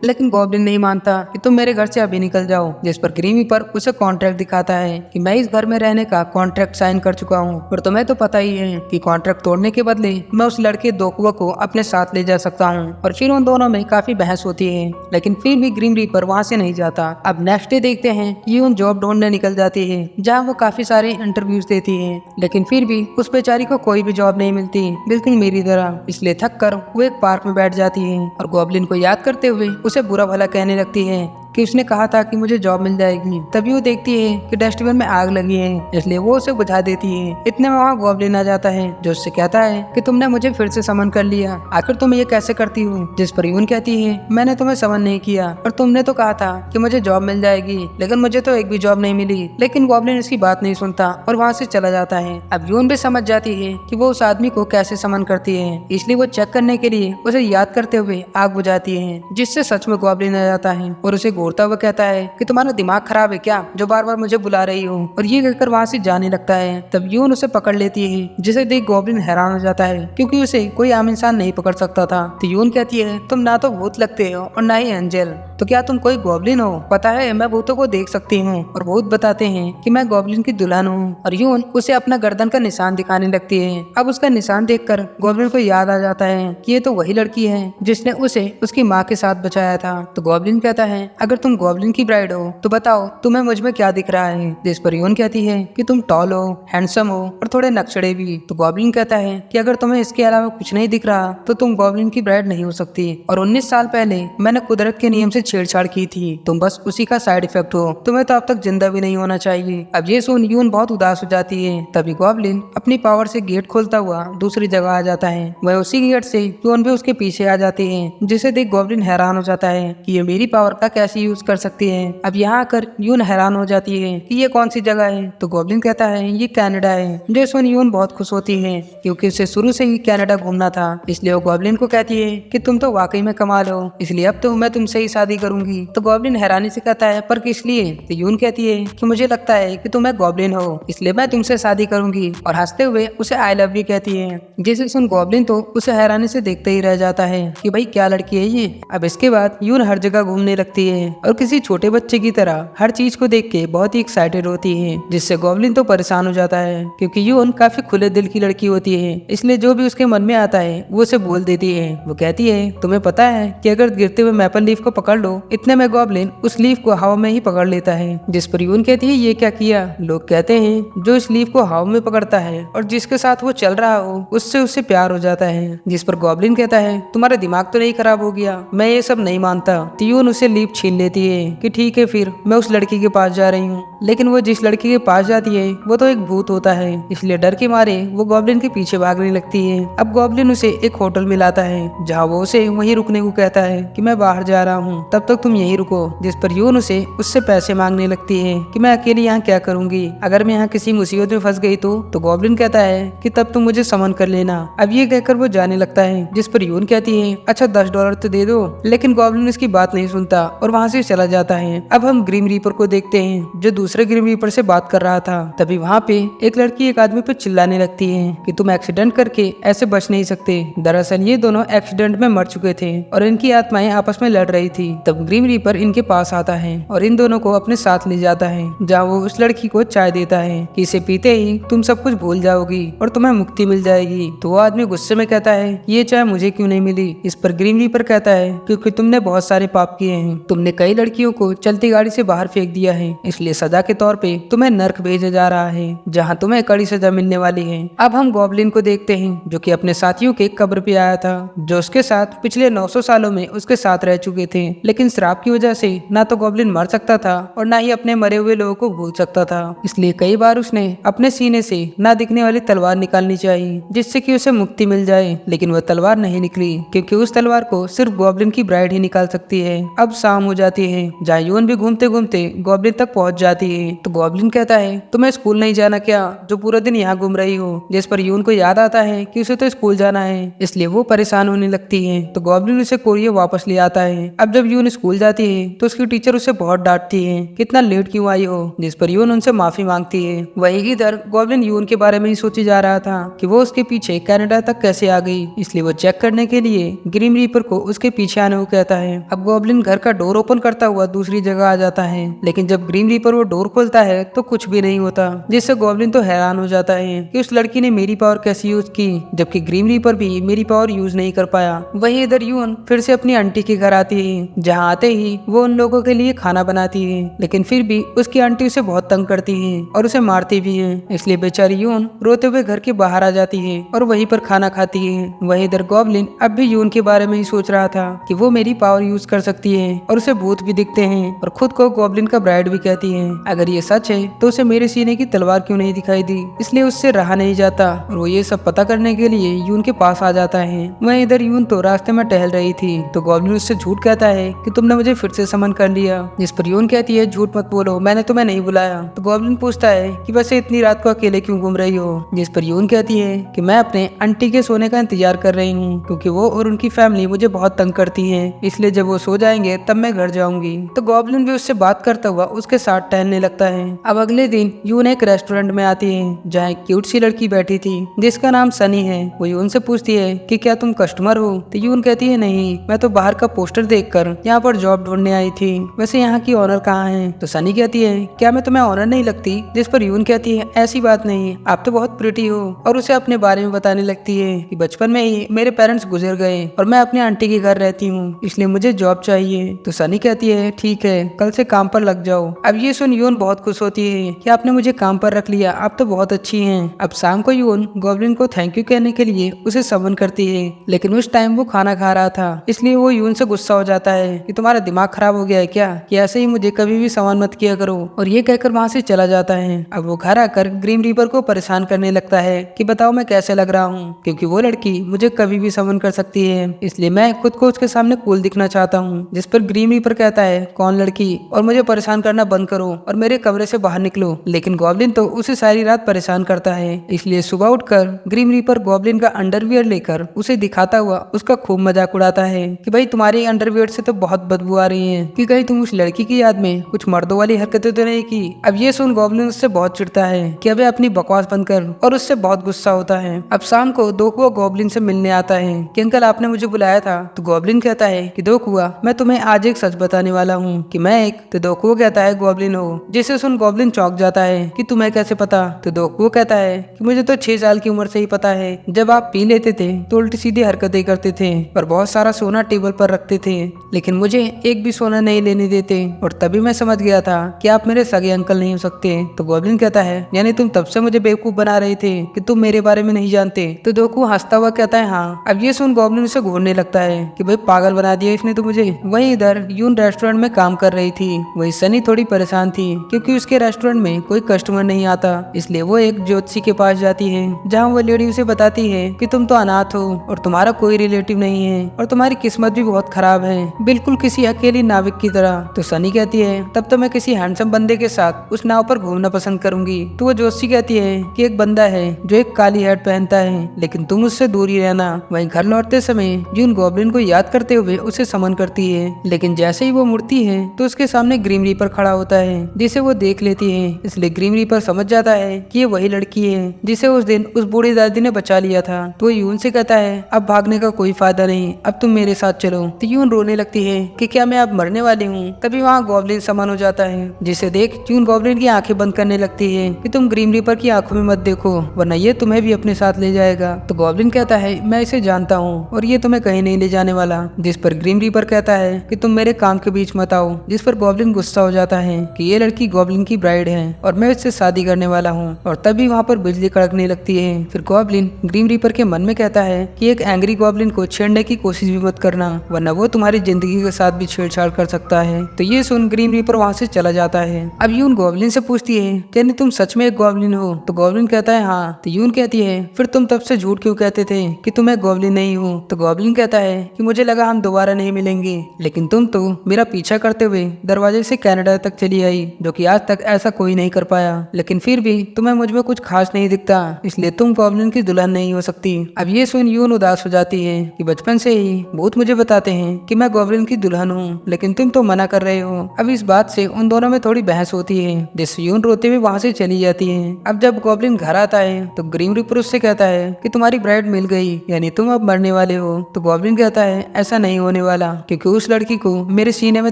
लेकिन गॉब्लिन नहीं मानता कि तुम मेरे घर से अभी निकल जाओ, जिस पर ग्रीन रीपर उसे कॉन्ट्रैक्ट दिखाता है कि मैं इस घर में रहने का कॉन्ट्रैक्ट साइन कर चुका हूँ और तुम्हें तो पता ही है कि कॉन्ट्रैक्ट तोड़ने के बदले मैं उस लड़के डोकुआ को अपने साथ ले जा सकता हूँ। और फिर उन दोनों में काफी बहस होती है, लेकिन फिर भी ग्रीन रीपर वहाँ से नहीं जाता। अब नेक्स्ट डे देखते हैं यून जॉब ढूंढने निकल जाती है, जहाँ वो काफी सारे इंटरव्यूज देती है, लेकिन फिर भी उस बेचारी को कोई भी जॉब नहीं मिलती, बिल्कुल मेरी तरह। इसलिए थक कर वो एक पार्क में बैठ जाती है और गॉब्लिन को याद करते हुए उसे बुरा भला कहने लगती है कि उसने कहा था कि मुझे जॉब मिल जाएगी। तभी वो देखती है कि डस्टबिन में आग लगी है, इसलिए वो उसे बुझा देती है। इतने में वहाँ गॉब्लिन आ जाता है, जो उससे कहता है कि तुमने मुझे फिर से समन कर लिया, आखिर तुम ये कैसे करती हो? जिस पर यून कहती है मैंने तुम्हें समन नहीं किया और तुमने तो कहा था कि मुझे जॉब मिल जाएगी, लेकिन मुझे तो एक भी जॉब नहीं मिली। लेकिन गॉब्लिन इसकी बात नहीं सुनता और वहाँ से चला जाता है। अब यून भी समझ जाती है कि वो उस आदमी को कैसे समन करती है, इसलिए वो चेक करने के लिए उसे याद करते हुए आग बुझाती है, जिससे सच में गॉब्लिन आ जाता है और उसे घूरता हुआ कहता है कि तुम्हारा दिमाग खराब है क्या, जो बार बार मुझे बुला रही हो? और ये कहकर वहाँ से जाने लगता है। तब यून उसे पकड़ लेती है, जिसे देख गॉब्लिन हैरान हो जाता है, क्योंकि उसे कोई आम इंसान नहीं पकड़ सकता था। तो यून कहती है तुम ना तो भूत लगते हो और ना ही एंजल, तो क्या तुम कोई गॉब्लिन हो? पता है मैं भूतों को देख सकती हूँ और भूत बताते हैं कि मैं गॉब्लिन की दुल्हन हूँ। और यून उसे अपना गर्दन का निशान दिखाने लगती है। अब उसका निशान देखकर गॉब्लिन को याद आ जाता है कि ये तो वही लड़की है जिसने उसे उसकी माँ के साथ बचाया था। तो गॉब्लिन कहता है अगर तुम गॉब्लिन की ब्राइड हो तो बताओ तुम्हें मुझ में क्या दिख रहा है? जिस पर यून कहती है कि तुम टॉल हो, हैंडसम हो और थोड़े नक्शड़े भी। तो गॉब्लिन कहता है कि अगर तुम्हें इसके अलावा कुछ नहीं दिख रहा तो तुम गॉब्लिन की ब्राइड नहीं हो सकती, और 19 साल पहले मैंने कुदरत के नियम से छेड़छाड़ की थी, तुम बस उसी का साइड इफेक्ट हो, तुम्हें तो अब तक जिंदा भी नहीं होना चाहिए। अब ये सुन यून बहुत उदास हो जाती है। तभी गॉब्लिन अपनी पावर से गेट खोलता हुआ दूसरी जगह आ जाता है। वह उसी गेट से यून भी उसके पीछे आ जाती है, जिसे देख गॉब्लिन हैरान हो जाता है कि ये मेरी पावर का कैसे यूज कर सकती है। अब यहाँ आकर यून हैरान हो जाती है कि ये कौन सी जगह है। तो गॉब्लिन कहता है ये कनाडा है। जो सुन यून बहुत खुश होती है, क्योंकि उसे शुरू से ही कनाडा घूमना था। इसलिए वो गॉब्लिन को कहती है कि तुम तो वाकई में कमाल हो, इसलिए अब तो मैं तुमसे ही शादी करूंगी। तो गॉब्लिन हैरानी से कहता है पर किस लिए? तो यून कहती है कि मुझे लगता है कि तुम एक गॉब्लिन हो, इसलिए मैं तुमसे शादी करूंगी, और हंसते हुए उसे आई लव यू कहती है। जिसे सुन गॉब्लिन तो उसे हैरानी से देखते ही रह जाता है कि भाई क्या लड़की है ये। अब इसके बाद यून हर जगह घूमने लगती है और किसी छोटे बच्चे की तरह हर चीज को देख के बहुत ही एक्साइटेड होती है, जिससे गॉब्लिन तो परेशान हो जाता है, क्योंकि यून काफी खुले दिल की लड़की होती है, इसलिए जो भी उसके मन में आता है वो उसे बोल देती है। वो कहती है तुम्हें पता है कि अगर गिरते हुए मैपल लीफ को पकड़ लो, इतने में गॉब्लिन उस लीफ को हवा में ही पकड़ लेता है। जिस पर यून कहती है ये क्या किया? लोग कहते हैं जो इस लीफ को हवा में पकड़ता है और जिसके साथ वो चल रहा हो उससे उससे प्यार हो जाता है। जिस पर गॉब्लिन कहता है तुम्हारा दिमाग तो नहीं खराब हो गया, मैं ये सब नहीं मानता। तो यून उसे लीफ छीन लेती है कि ठीक है फिर मैं उस लड़की के पास जा रही हूँ। लेकिन वो जिस लड़की के पास जाती है वो तो एक भूत होता है, इसलिए डर के मारे वो गॉब्लिन के पीछे भागने लगती है। अब गॉब्लिन उसे एक होटल में लाता है, जहाँ वो उसे वहीं रुकने को कहता है कि मैं बाहर जा रहा हूँ, तब तक तुम यहीं रुको। जिस पर यून उससे पैसे मांगने लगती है कि मैं अकेली यहाँ क्या करूंगी, अगर मैं यहाँ किसी मुसीबत में फंस गई तो गॉब्लिन कहता है कि तब तुम मुझे समन कर लेना। अब ये कहकर वो जाने लगता है, जिस पर यून कहती है अच्छा $10 तो दे दो, लेकिन गॉब्लिन इसकी बात नहीं सुनता और वहाँ से चला जाता है। अब हम ग्रीन रीपर को देखते हैं, जो दूसरे ग्रीन रीपर से बात कर रहा था। तभी वहाँ पे एक लड़की एक आदमी पे चिल्लाने लगती है कि तुम एक्सीडेंट करके ऐसे बच नहीं सकते। दरअसल ये दोनों एक्सीडेंट में मर चुके थे और इनकी आत्माएं आपस में लड़ रही थी। तब ग्रीन रीपर इनके पास आता है और इन दोनों को अपने साथ ले जाता है, जहाँ वो उस लड़की को चाय देता है कि इसे पीते ही तुम सब कुछ भूल जाओगी और तुम्हें मुक्ति मिल जाएगी। तो वो आदमी गुस्से में कहता है ये चाय मुझे क्यों नहीं मिली? इस पर ग्रीन रीपर कहता है क्योंकि तुमने बहुत सारे पाप किए हैं, तुमने कई लड़कियों को चलती गाड़ी से बाहर फेंक दिया है, इसलिए सजा के तौर पे तुम्हें नर्क भेजा जा रहा है, जहाँ तुम्हें कड़ी सजा मिलने वाली है। अब हम गॉब्लिन को देखते हैं, जो कि अपने साथियों के कब्र पे आया था, जो उसके साथ पिछले 900 सालों में उसके साथ रह चुके थे। लेकिन श्राप की वजह से ना तो गॉब्लिन मर सकता था और ना ही अपने मरे हुए लोगों को भूल सकता था। इसलिए कई बार उसने अपने सीने से ना दिखने वाली तलवार निकालनी चाहिए, जिससे कि उसे मुक्ति मिल जाए। लेकिन वह तलवार नहीं निकली, क्योंकि उस तलवार को सिर्फ गॉब्लिन की ब्राइड ही निकाल सकती है। अब शाम हो जाती है, जहाँ यून भी घूमते घूमते गॉब्लिन तक पहुंच जाती है। तो गॉब्लिन कहता है, तुम्हें स्कूल नहीं जाना क्या, जो पूरा दिन यहाँ घूम रही हो। जिस पर यून को याद आता है कि उसे तो स्कूल जाना है, इसलिए वो परेशान होने लगती है। तो गॉब्लिन उसे कोरिया वापस ले आता है। अब जब यून स्कूल जाती है तो उसकी टीचर उसे बहुत डांटती है, कितना लेट क्यों आई हो, जिस पर यून उनसे माफी मांगती है। वही इधर गॉब्लिन यून के बारे में ही सोची जा रहा था कि वो उसके पीछे कनाडा तक कैसे आ गई, इसलिए वो चेक करने के लिए ग्रीम रीपर को उसके पीछे आने को कहता है। अब गॉब्लिन घर का डोर ओपन करता हुआ दूसरी जगह आ जाता है, लेकिन जब ग्रीम रीपर वो डोर खोलता है तो कुछ भी नहीं होता, जिससे गॉब्लिन तो हैरान हो जाता है कि उस लड़की ने मेरी पावर कैसे यूज की, जबकि ग्रीम रीपर भी मेरी पावर यूज नहीं कर पाया। वही इधर यून फिर से अपनी आंटी के घर आती है, जहाँ आते ही वो उन लोगों के लिए खाना बनाती है, लेकिन फिर भी उसकी आंटी उसे बहुत तंग करती है और उसे मारती भी है। इसलिए बेचारी यून रोते हुए घर के बाहर आ जाती है और वहीं पर खाना खाती है। वही इधर गॉब्लिन अब भी यून के बारे में ही सोच रहा था कि वो मेरी पावर यूज कर सकती है और उसे भूत भी दिखते हैं और खुद को गॉब्लिन का ब्राइड भी कहती है। अगर ये सच है तो उसे मेरे सीने की तलवार क्यों नहीं दिखाई दी, इसलिए उससे रहा नहीं जाता और वो ये सब पता करने के लिए यून के पास आ जाता है। वहीं इधर यून तो रास्ते में टहल रही थी, तो गॉब्लिन उससे झूठ कहता है कि तुमने मुझे फिर से समन कर लिया, जिस पर यून कहती है, झूठ मत बोलो, मैंने तुम्हें नहीं बुलाया। तो गॉब्लिन पूछता है कि वैसे इतनी रात को अकेले क्यों घूम रही हो, जिस पर यून कहती है कि मैं अपने आंटी के सोने का इंतजार कर रही हूँ, क्योंकि वो और उनकी फैमिली मुझे बहुत तंग करती है, इसलिए जब वो सो जाएंगे तब मैं घर जाऊंगी। तो गॉब्लिन भी उससे बात करता हुआ उसके साथ टहलने लगता है। अब अगले दिन यून एक रेस्टोरेंट में आती है, जहाँ एक क्यूट सी लड़की बैठी थी जिसका नाम सनी है। वो यून से पूछती है कि क्या तुम कस्टमर हो। तो यून कहती है, नहीं, मैं तो बाहर का पोस्टर देखकर यहाँ पर जॉब ढूंढने आई थी, वैसे यहाँ की ऑनर कहाँ है। तो सनी कहती है, क्या मैं तुम्हें ऑनर नहीं लगती, जिस पर यून कहती है, ऐसी बात नहीं, आप तो बहुत प्रिटी हो, और उसे अपने बारे में बताने लगती है कि बचपन में ही मेरे पेरेंट्स गुजर गए और मैं अपनी आंटी के घर रहती हूँ, इसलिए मुझे जॉब चाहिए। तो सनी कहती है, ठीक है, कल से काम पर लग जाओ। अब ये सुन यून बहुत खुश होती है कि आपने मुझे काम पर रख लिया, आप तो बहुत अच्छी हैं। अब शाम को यून गॉब्लिन को थैंक यू कहने के लिए उसे समन करती है, लेकिन उस टाइम वो खाना खा रहा था, इसलिए वो यून से गुस्सा हो जाता है कि तुम्हारा दिमाग खराब हो गया है क्या, कि ऐसे ही मुझे कभी भी समन मत किया करो, और ये कहकर वहाँ से चला जाता है। अब वो घर आकर ग्रीम रीपर को परेशान करने लगता है कि बताओ मैं कैसे लग रहा हूँ, क्योंकि वो लड़की मुझे कभी भी समन कर सकती है, इसलिए मैं खुद को उसके सामने कूल दिखना चाहता हूँ। जिस पर ग्रीम रीपर कहता है, कौन लड़की, और मुझे परेशान करना बंद करो और मेरे कमरे से बाहर निकलो। लेकिन गॉब्लिन तो उसे सारी रात परेशान करता है, इसलिए सुबह उठकर ग्रीम रीपर गॉब्लिन का अंडरवियर लेकर उसे दिखाता हुआ उसका खूब मजाक उड़ाता है कि भाई तुम्हारी अंडरवियर से तो बहुत बदबू आ रही है, कि कहीं तुम उस लड़की की याद में कुछ मर्दों वाली हरकतें तो नहीं की। अब ये सुन गॉब्लिन उससे बहुत चिढ़ता है कि अबे अपनी बकवास बंद कर, और उससे बहुत गुस्सा होता है। अब शाम को दोकुआ गॉब्लिन से मिलने आता है कि अंकल आपने मुझे बुलाया था। तो गॉब्लिन कहता है कि दोकुआ, मैं तुम्हें आज एक सच बताने वाला हूँ कि मैं एक। तो दोकुआ कहता है, गॉब्लिन हो, जिसे सुन गॉब्लिन चौंक जाता है कि तुम्हें कैसे पता। तो दोकुआ कहता है कि मुझे तो 6 साल की उम्र से ही पता है, जब आप पी लेते थे तो उल्टी सीधी हरकतें करते थे और बहुत सारा सोना टेबल पर रखते थे, लेकिन मुझे एक भी सोना नहीं लेने देते, और तभी मैं समझ गया था कि आप मेरे सगे अंकल नहीं हो सकते। तो गॉब्लिन कहता है, यानी तुम तब से मुझे बेवकूफ बना रहे थे कि तुम मेरे बारे में नहीं जानते। तो दोकुआ हंसता हुआ कहता है, हाँ। अब ये सुन गॉब्लिन उसे घूरने लगता है कि भाई पागल बना दिया इसने तो मुझे। वहीं इधर यून रेस्टोरेंट में काम कर रही थी। वही सनी थोड़ी परेशान थी क्योंकि उसके रेस्टोरेंट में कोई कस्टमर नहीं आता, इसलिए वो एक ज्योतिषी के पास जाती है, जहाँ वो लेडी उसे बताती है कि तुम तो अनाथ हो और तुम्हारा कोई रिलेटिव नहीं है और तुम्हारी किस्मत भी बहुत खराब है, बिल्कुल किसी अकेली नाविक की तरह। तो सनी कहती है, तब तो मैं किसी हैंडसम बंदे के साथ उस नाव पर घूमना पसंद करूंगी। तो वो ज्योतिषी कहती है कि एक बंदा है जो एक काली हैट पहनता है, लेकिन तुम उससे दूर ही रहना। वहीं घर लौटते समय जून गॉब्लिन को याद करते हुए उसे समन करती है, लेकिन जैसे ही वो मुड़ती है तो उसके सामने ग्रीम रीपर खड़ा होता है, जिसे वो देख लेती है। इसलिए ग्रीम रीपर समझ जाता है कि ये वही लड़की है जिसे उस दिन उस बूढ़ी दादी ने बचा लिया था। तो यून से कहता है, अब भागने का कोई फायदा नहीं, अब तुम मेरे साथ चलो। तो यून रोने लगती है कि क्या मैं अब मरने वाली हूँ। तभी वहाँ गॉब्लिन समन हो जाता है, जिसे देख यून गॉब्लिन की आंखें बंद करने लगती है कि तुम ग्रीम रीपर की आंखों में मत देखो, वरना ये तुम्हें भी अपने साथ ले जाएगा। तो गॉब्लिन कहता है, मैं इसे जानता हूँ और ये तुम्हें कहीं नहीं ले जाने वाला। जिस पर ग्रीम रीपर कहता है कि तुम मेरे काम के बीच मत आओ। जिस पर गॉब्लिन गुस्सा हो जाता है कि ये लड़की गॉब्लिन की ब्राइड है और मैं इससे शादी करने वाला हूँ। और तभी वहाँ पर बिजली कड़कने लगती है। फिर गॉब्लिन ग्रीन रीपर के मन में कहता है कि एक एंग्री गॉब्लिन को छेड़ने की कोशिश भी मत करना, वरना वो तुम्हारी जिंदगी के साथ भी छेड़छाड़ कर सकता है। तो ये सुन ग्रीन रीपर वहाँ से चला जाता है। अब यून गॉब्लिन से पूछती है क्या नहीं तुम सच में एक गॉब्लिन हो? तो गॉब्लिन कहता है हाँ। तो यून कहती है फिर तुम तब से झूठ क्यों कहते थे कि तुम एक गॉब्लिन नहीं हो? तो गॉब्लिन कहता है कि मुझे लगा हम दोबारा नहीं मिलेंगे, लेकिन तुम तो मेरा पीछा करते हुए दरवाजे से कनाडा तक चली आई, जो कि आज तक ऐसा कोई नहीं कर पाया। लेकिन फिर भी तुम्हें मुझ में कुछ खास नहीं दिखता, इसलिए तुम गॉब्लिन की दुल्हन नहीं हो सकती। अब ये सुन यून उदास हो जाती है कि बचपन से ही भूत मुझे बताते हैं कि मैं गॉब्लिन की दुल्हन हूँ, लेकिन तुम तो मना कर रहे हो। अब इस बात से उन दोनों में थोड़ी बहस होती है, जिससे यून रोते हुए वहाँ से चली जाती है। अब जब गॉब्लिन घर आता है तो ग्रीन रीपर उससे कहता है कि तुम्हारी ब्राइड मिल गई, यानी तुम अब मरने वाले हो। तो गॉब्लिन कहता है ऐसा नहीं होने वाला, क्योंकि उस लड़की को मेरे सीने में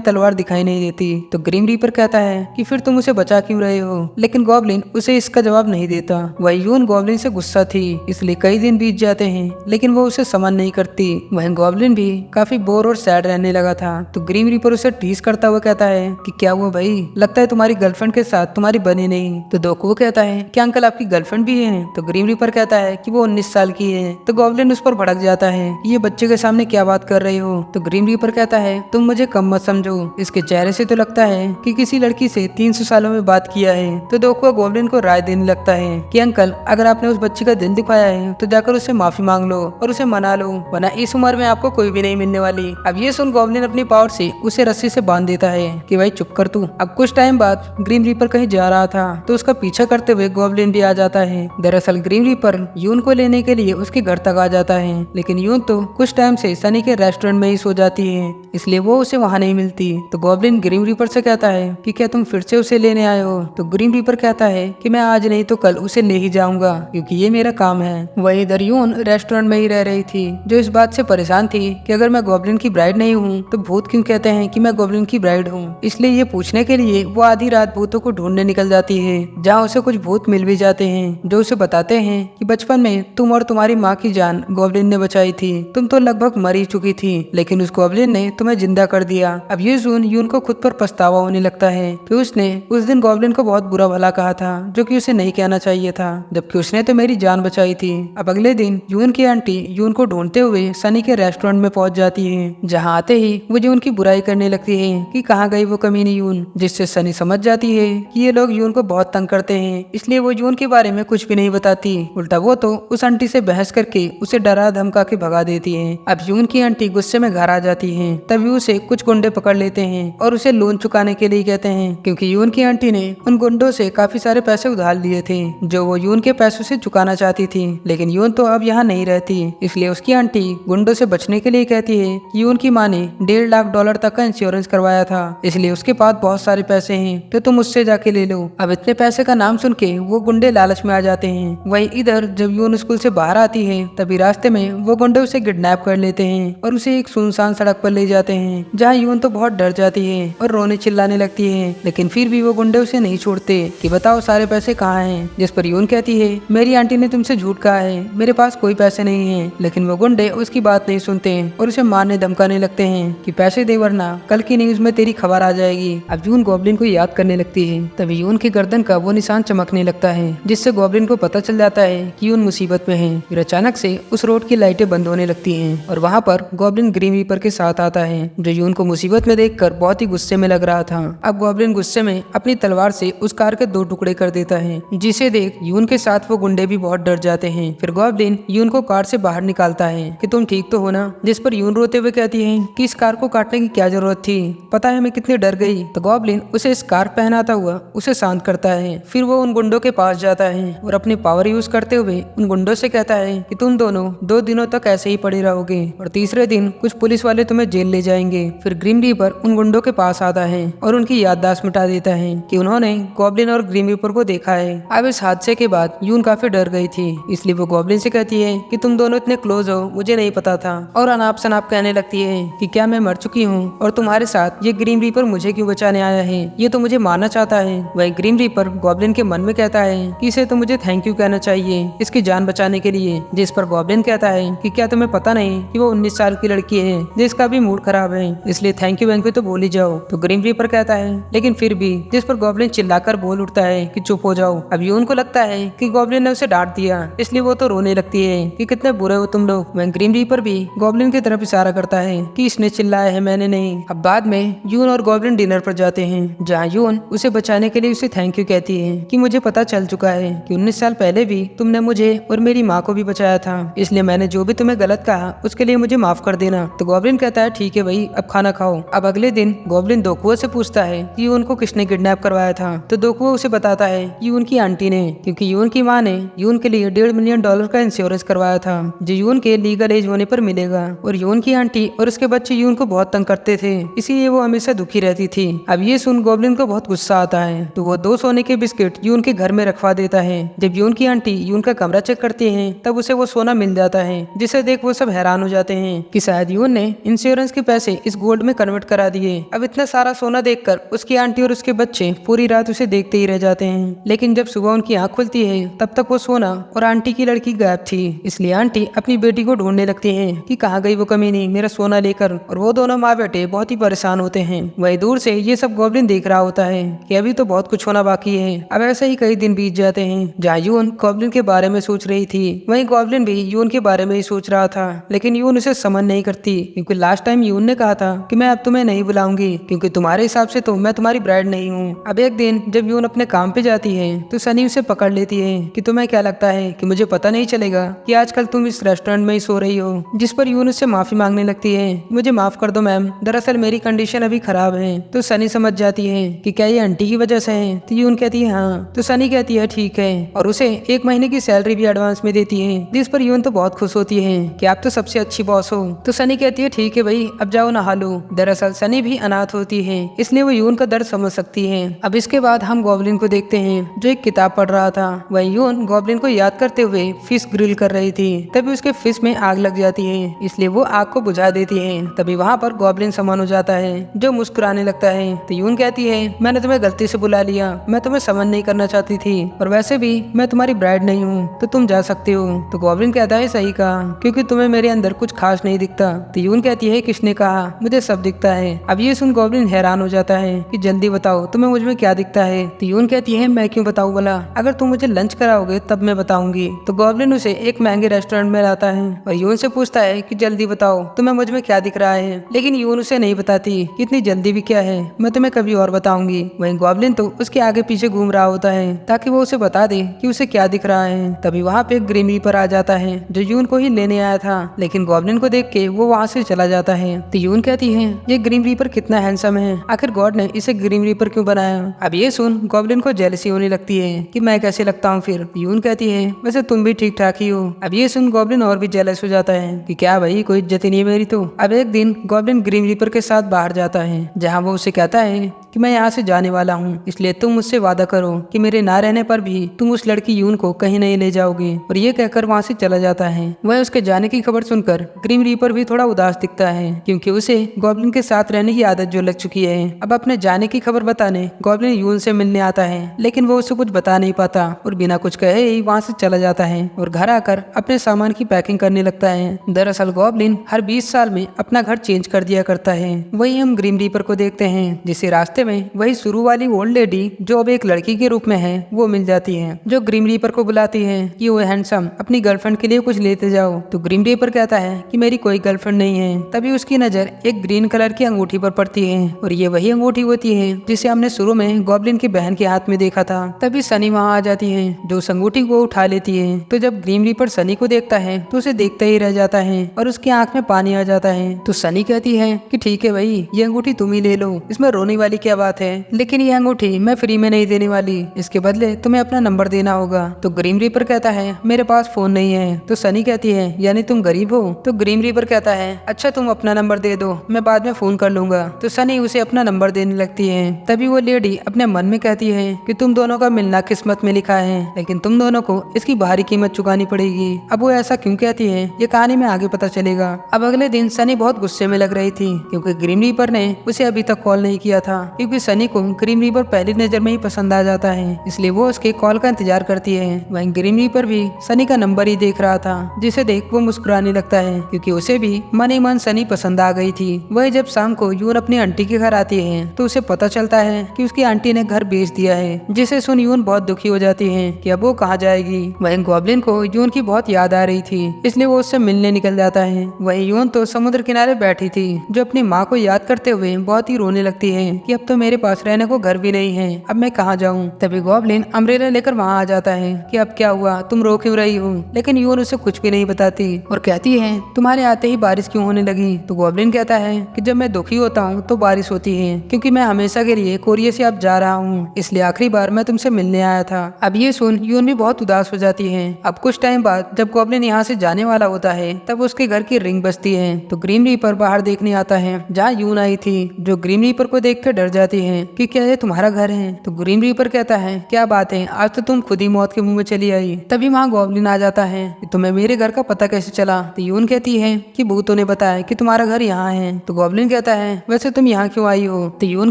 तलवार दिखाई नहीं देती। तो ग्रीन रीपर कहता है कि फिर तुम उसे बचा क्यों रहे हो? लेकिन गॉब्लिन उसे इसका जवाब नहीं देता। वही यून गॉब्लिन से गुस्सा थी, इसलिए कई दिन बीत जाते हैं, लेकिन वो उसे समझ नहीं करती। वहीं गॉब्लिन भी काफी बोर और सैड रहने लगा था। तो ग्रीन रीपर उसे टीज करता हुआ कहता है कि क्या हुआ भाई, लगता है तुम्हारी गर्लफ्रेंड के साथ तुम्हारी बनी नहीं। तो दोको कहता है कि अंकल आपकी गर्लफ्रेंड भी है? तो ग्रीन रीपर कहता है कि वो 19 साल की है। तो गॉब्लिन उस पर भड़क जाता है कि ये बच्चे के सामने क्या बात कर रही हो? तो ग्रीन रीपर कहता है तुम मुझे कम मत समझो, इसके चेहरे से तो लगता है कि किसी लड़की से 300 सालों में बात किया है। तो दोको गॉब्लिन को राय देने लगता है कि अंकल अगर आपने उस बच्ची का दिल दिखाया है तो जाकर उससे माफी मांग लो और उसे मना लो, वरना इस उम्र में आपको कोई भी नहीं मिलने वाली। अब ये सुन गॉब्लिन अपनी पावर से उसे रस्सी से बांध देता है कि भाई चुप कर तू। अब कुछ टाइम बाद ग्रीन रीपर कहीं जा रहा था तो उसका पीछा करते हुए गॉब्लिन भी आ जाता है। दरअसल ग्रीन रीपर यून को लेने के लिए उसके घर तक आ जाता है, लेकिन यून तो कुछ टाइम से सनी के रेस्टोरेंट में ही सो जाती है, इसलिए वो उसे वहाँ नहीं मिलती। तो गॉब्लिन ग्रीन रीपर से कहता है कि क्या तुम फिर से उसे लेने आए हो? तो ग्रीन रीपर कहता है कि मैं आज नहीं तो कल उसे ले ही जाऊंगा, क्योंकि ये मेरा काम है। वही इधर यून रेस्टोरेंट में ही रह रही थी, जो इस बात से परेशान थी कि अगर मैं गॉब्लिन की ब्राइड नहीं हूँ तो भूत क्यों कहते हैं कि मैं गॉब्लिन की ब्राइड हूँ। इसलिए ये पूछने के लिए वो आधी रात भूतों को ढूंढने निकल जाती है, जहाँ उसे कुछ भूत मिल भी जाते हैं जो उसे बताते हैं कि बचपन में तुम और तुम्हारी माँ की जान गॉब्लिन ने बचाई थी। तुम तो लगभग मर ही चुकी थी, लेकिन उस गॉब्लिन ने तुम्हें जिंदा कर दिया। अब ये सुन यून को खुद पर पछतावा होने लगता है कि उसने उस दिन गॉब्लिन को बहुत बुरा भला कहा था, जो कि उसे नहीं कहना चाहिए था, जबकि उसने तो मेरी जान बचाई थी। अब अगले दिन यून की आंटी यून को ढूंढते हुए सनी के रेस्टोरेंट में पहुंच जाती है, जहां आते ही वो यून की बुराई करने लगती है कि कहाँ गई वो कमीनी यून, जिससे सनी समझ जाती है कि ये लोग यून को बहुत तंग करते हैं, इसलिए वो यून के बारे में कुछ भी नहीं बताती। उल्टा वो तो उस आंटी से बहस करके उसे डरा धमका के भगा देती है। अब यून की आंटी गुस्से में घर आ जाती है, तभी उसे कुछ गुंडे पकड़ लेते हैं और उसे लोन चुकाने के लिए कहते हैं, क्योंकि यून की आंटी ने उन गुंडों से काफी सारे पैसे उधार लिए थे जो वो यून के पैसों से चुकाना चाहती थी। लेकिन यून तो अब यहाँ नहीं रहती, इसलिए उसकी आंटी गुंडों से बचने के लिए कहती है कि यून की माँ ने $1.5 लाख तक का इंश्योरेंस करवाया था, इसलिए उसके पास बहुत सारे पैसे हैं, तो तुम उससे जाके ले लो। अब इतने पैसे का नाम सुन के वो गुंडे लालच में आ जाते हैं। वहीं इधर जब यून स्कूल से बाहर आती है तभी रास्ते में वो गुंडे उसे किडनैप कर लेते हैं और उसे एक सुनसान सड़क पर ले जाते हैं, जहाँ यून तो बहुत डर जाती है और रोने चिल्लाने लगती है। लेकिन फिर भी वो गुंडे उसे नहीं छोड़ते कि बताओ सारे पैसे कहाँ हैं, जिस पर यून कहती है मेरी आंटी ने तुमसे झूठ कहा है, मेरे पास कोई पैसे नहीं है। लेकिन वो गुंडे उसकी बात नहीं सुनते और उसे मारने धमकाने लगते हैं कि पैसे दे वरना कल की न्यूज में तेरी खबर आ जाएगी। अब यून गॉब्लिन को याद करने लगती है, तभी यून की गर्दन का वो निशान चमकने लगता है, जिससे गॉब्लिन को पता चल जाता है कि यून मुसीबत में है। फिर अचानक से उस रोड की लाइटें बंद होने लगती हैं और वहाँ पर गॉब्लिन ग्रीन रीपर के साथ आता है, जो यून को मुसीबत में देखकर बहुत ही गुस्से में लग रहा था। अब गॉब्लिन गुस्से में अपनी तलवार से उस कार के 2 टुकड़े कर देता है, जिसे देख यून के साथ वो गुंडे भी बहुत डर जाते हैं। फिर गॉब्लिन यून को कार से बाहर निकालता है कि तुम ठीक तो हो ना, जिस पर यून रोते हुए कहती है कि इस कार को काटने की क्या जरूरत थी, पता है मैं कितनी डर गई। तो गॉब्लिन उसे स्कार्फ पहनाता हुआ उसे शांत करता है। फिर वो उन गुंडों के पास जाता है और अपनी पावर यूज करते हुए उन गुंडों से कहता है कि तुम दोनों 2 दिनों तक ऐसे ही पड़े रहोगे और तीसरे दिन कुछ पुलिस वाले तुम्हें जेल ले जाएंगे। फिर ग्रीन रीपर उन गुंडों के पास आता है और उनकी याददाश्त मिटा देता है कि उन्होंने गॉब्लिन और ग्रीन रीपर को देखा है। अब इस हादसे के बाद यून काफी डर गई थी, इसलिए वो गॉब्लिन से कहती है कि तुम दोनों इतने क्लोज हो मुझे नहीं पता था, और अनाप शनाप कहने लगती है कि क्या मैं मर चुकी हूँ और तुम्हारे साथ ये ग्रीन रीपर मुझे क्यों बचाने आया है, ये तो मुझे मारना चाहता है। वही ग्रीन रीपर गॉब्लिन के मन में कहता है कि इसे तो मुझे थैंक यू कहना चाहिए इसकी जान बचाने के लिए, जिस पर गॉब्लिन कहता है कि क्या तुम्हें पता नहीं कि वो 19 साल की लड़की है जिसका भी मूड खराब है, इसलिए इसलिए थैंक यू वैंक यू तो भूल ही जाओ। तो ग्रीन रीपर कहता है लेकिन फिर भी, जिस पर गॉब्लिन चिल्लाकर बोल उठता है कि चुप हो जाओ। अब यून को लगता है कि गॉब्लिन ने उसे डांट दिया, इसलिए वो तो रोने लगती है कि कितने बुरे हो तुम लोग। वहीं ग्रीन रीपर भी गॉब्लिन की तरफ इशारा करता है कि इसने चिल्लाया है, मैंने नहीं। अब बाद में यून और गॉब्लिन डिनर पर जाते हैं, जहाँ यून उसे बचाने के लिए उसे थैंक यू कहती है कि मुझे पता चल चुका है कि 19 साल पहले भी तुमने मुझे और मेरी माँ को भी बचाया था, इसलिए मैंने जो भी तुम्हें गलत कहा उसके लिए मुझे माफ कर देना। तो गॉब्लिन कहता है ठीक है भाई, अब खाना खाओ। अब अगले दिन गॉब्लिन दोकुओ से पूछता है कि यून को किसने किडनैप करवाया था। तो दोकुओ उसे बताता है कि यून की आंटी ने, क्योंकि यून की माँ ने यून के लिए $1.5 मिलियन का इंश्योरेंस करवाया था, जो यून के लीगल एज होने पर मिलेगा। और यून की आंटी और उसके बच्चे यून को बहुत तंग करते थे, इसीलिए वो हमेशा दुखी रहती थी। अब ये सुन गॉब्लिन को बहुत गुस्सा आता है, तो वो 2 सोने के बिस्किट यून के घर में रखवा देता है। जब यून की आंटी यून का कमरा चेक करती है तब उसे वो सोना मिल जाता है, जिसे देख वो सब हैरान हो जाते हैं कि शायद यून ने इंश्योरेंस के पैसे इस गोल्ड में कन्वर्ट करा दिए। अब इतना सारा सोना देखकर उसकी आंटी और उसके बच्चे पूरी रात उसे देखते ही रह जाते हैं। लेकिन जब सुबह उनकी आंख खुलती है तब तक वो सोना और आंटी की लड़की गायब थी, इसलिए आंटी अपनी बेटी को ढूंढने लगती है कि कहाँ गई वो कमीनी मेरा सोना लेकर। और वो दोनों माँ बेटे बहुत ही परेशान होते हैं। वही दूर से ये सब गॉब्लिन देख रहा होता है कि अभी तो बहुत कुछ होना बाकी है। अब ऐसे ही कई दिन बीत जाते हैं, जहाँ यून गॉब्लिन के बारे में सोच रही थी, वहीं गॉब्लिन भी यून के बारे में ही सोच रहा था। लेकिन यून उसे समझ नहीं करती, क्योंकि लास्ट टाइम यून ने कहा था कि मैं अब तुम्हें नहीं बुलाऊंगी, क्योंकि तुम्हारे हिसाब से तो मैं तुम्हारी ब्राइड नहीं हूँ। अब एक दिन जब यून अपने काम पे जाती है तो सनी उसे पकड़ लेती है कि तुम्हें क्या लगता है कि मुझे पता नहीं चलेगा कि आजकल तुम इस रेस्टोरेंट में ही सो रही हो। जिस पर यून उससे माफी मांगने लगती है, मुझे माफ कर दो मैम, दरअसल मेरी कंडीशन अभी खराब है। तो सनी समझ जाती है कि क्या ये आंटी की वजह से है। तो यून कहती है हाँ। तो सनी कहती है ठीक है, और उसे 1 महीने की सैलरी भी एडवांस में देती है, जिस पर यून तो बहुत खुश होती है कि आप तो सबसे अच्छी बॉस हो। तो सनी कहती है ठीक है भाई, अब जाओ नहा लो। दरअसल सनी भी अनाथ होती है, इसलिए वो यून का दर्द समझ सकती है। अब इसके बाद हम गॉब्लिन को देखते हैं जो एक किताब पढ़ रहा था। वही यून गॉब्लिन को याद करते हुए फिश ग्रिल कर रही थी, तभी उसके फिश में आग लग जाती है, इसलिए वो आग को बुझा देती है। तभी वहाँ पर गॉब्लिन सामान हो जाता है जो मुस्कुराने लगता है। तो यून कहती है मैंने तुम्हें गलती से बुला लिया, मैं तुम्हें समन नहीं करना चाहती थी, और वैसे भी मैं तुम्हारी ब्राइड नहीं हूँ, तो तुम जा सकते हो। तो गॉब्लिन कहता है सही कहा, क्योंकि तुम्हें मेरे अंदर कुछ खास नहीं दिखता। तो यून कहती है किसने कहा, मुझे सब दिखता है। अब ये सुन गॉब्लिन हैरान हो जाता है कि जल्दी बताओ तुम्हें मुझ में क्या दिखता है। तो यून कहती है मैं क्यों बताऊं भला, अगर तुम मुझे लंच कराओगे तब मैं बताऊंगी। तो गॉब्लिन उसे एक महंगे रेस्टोरेंट में लाता है और यून से पूछता है कि जल्दी बताओ तुम्हें मुझ में क्या दिख रहा है। लेकिन यून उसे नहीं बताती कि इतनी जल्दी भी क्या है, मैं तुम्हें कभी और बताऊंगी। वहीं गॉब्लिन तो उसके आगे पीछे घूम रहा होता है ताकि वो उसे बता दे कि उसे क्या दिख रहा है। तभी वहाँ पे एक ग्रीन रीपर आ जाता है जो यून को ही लेने आया था, लेकिन गॉब्लिन को देख के वो वहाँ से चला जाता है। तो यून कहती है ये ग्रीन रीपर कितना हैंडसम है, आखिर गॉड ने इसे ग्रीन रीपर क्यों बनाया। अब ये सुन गॉब्लिन को जेलसी होने लगती है कि मैं कैसे लगता हूँ फिर। यून कहती है वैसे तुम भी ठीक ठाक ही हो। अब ये सुन गॉब्लिन और भी जेलस हो जाता है कि क्या भाई कोई इज्जत ही नहीं है मेरी। तो अब एक दिन गॉब्लिन ग्रीन रीपर के साथ बाहर जाता है, जहाँ वो उसे कहता है कि मैं यहाँ से जाने वाला हूँ, इसलिए तुम मुझसे वादा करो कि मेरे ना रहने पर भी तुम उस लड़की यून को कहीं नहीं ले जाओगे। और ये कहकर वहाँ से चला जाता है। वह उसके जाने की खबर सुनकर ग्रीन रीपर भी थोड़ा उदास दिखता है, क्योंकि उसे गॉब्लिन के साथ रहने की आदत जो लग चुकी है। अब अपने जाने की खबर बताने गॉब्लिन यून से मिलने आता है, लेकिन वो उसे कुछ बता नहीं पाता और बिना कुछ कहे ही वहाँ से चला जाता है और घर आकर अपने सामान की पैकिंग करने लगता है। दरअसल गॉब्लिन हर 20 साल में अपना घर चेंज कर दिया करता है। वही हम ग्रीन रीपर को देखते हैं, जिसे रास्ते में वही शुरू वाली ओल्ड लेडी जो अब एक लड़की के रूप में है वो मिल जाती है, जो ग्रीन रीपर को बुलाती है कि वो हैंडसम अपनी गर्लफ्रेंड के लिए कुछ लेते जाओ। तो ग्रीन रीपर कहता है कि मेरी कोई गर्लफ्रेंड नहीं है। तभी उसकी नजर एक ग्रीन कलर की अंगूठी पर पड़ती है, और ये वही अंगूठी होती है जिसे हमने शुरू में गॉब्लिन की बहन के हाथ में देखा था। तभी सनी वहाँ आ जाती है जो उस अंगूठी को उठा लेती है। तो जब ग्रीन रीपर सनी को देखता है तो उसे देखता ही रह जाता है और उसकी आंख में पानी आ जाता है। तो सनी कहती है कि ठीक है भाई, ये अंगूठी तुम ही ले लो, इसमें रोने वाली क्या बात है, लेकिन ये अंगूठी मैं फ्री में नहीं देने वाली, इसके बदले तुम्हें अपना नंबर देना होगा। तो ग्रीन रीपर कहता है मेरे पास फोन नहीं है। तो सनी कहती है यानी तुम गरीब हो। तो ग्रीन रीपर कहता है अच्छा तुम अपना नंबर दे दो, मैं बाद में फोन कर लूंगा। तो सनी उसे अपना नंबर देने लगती है। तभी वो लेडी अपने मन में कहती है कि तुम दोनों का मिलना किस्मत में लिखा है, लेकिन तुम दोनों को इसकी भारी कीमत चुकानी पड़ेगी। अब वो ऐसा क्यों कहती है ये कहानी में आगे पता चलेगा। अब अगले दिन सनी बहुत गुस्से में लग रही थी, क्योंकि ग्रीन रीपर ने उसे अभी तक कॉल नहीं किया था, क्योंकि सनी को ग्रीन रीपर पहली नजर में ही पसंद आ जाता है, इसलिए वो उसके कॉल का इंतजार करती है। वहीं ग्रीन रीपर भी सनी का नंबर ही देख रहा था, जिसे देख वो मुस्कुराने लगता है, क्योंकि उसे भी मन ही मन सनी पसंद आ गई थी। वही जब शाम को यून अपनी आंटी के घर आती है तो उसे पता चलता है कि उसकी आंटी ने घर बेच दिया है, जिसे सुन यून बहुत दुखी हो जाती है कि अब वो कहाँ जाएगी। वहीं गॉब्लिन को यून की बहुत याद आ रही थी, इसलिए वो उससे मिलने निकल जाता है। वहीं यून तो समुद्र किनारे बैठी थी जो अपनी माँ को याद करते हुए बहुत ही रोने लगती है कि अब तो मेरे पास रहने को घर भी नहीं है, अब मैं कहाँ जाऊँ। तभी गॉब्लिन अम्ब्रेला लेकर वहाँ आ जाता है कि अब क्या हुआ, तुम रो क्यों रही हो। लेकिन यून उसे कुछ भी नहीं बताती और कहती है तुम्हारे आते ही बारिश क्यों होने लगी। तो गॉब्लिन कहता है कि जब मैं दुखी होता हूँ तो बारिश होती है, क्योंकि मैं हमेशा के लिए कोरिया से अब जा रहा हूँ, इसलिए आखिरी बार मैं तुमसे मिलने आया था। अब ये सुन यून भी बहुत उदास हो जाती है। अब कुछ टाइम बाद जब गॉब्लिन यहाँ से जाने वाला होता है तब उसके घर की रिंग बजती है तो ग्रीम रीपर बाहर देखने आता है जहाँ यून आई थी, जो ग्रीम रीपर को देख कर डर जाती है कि क्या ये तुम्हारा घर है। तो ग्रीम रीपर कहता है क्या बात है, आज तो तुम खुद ही मौत के मुंह में चली आई। तभी वहाँ गॉब्लिन आ जाता है कि तुम्हें मेरे घर का पता कैसे चला। तो यून कहती है कि भूतों ने बताया कि तुम्हारा घर यहाँ है। तो गॉब्लिन कहता है वैसे तुम यहाँ क्यों आई हो। तो यून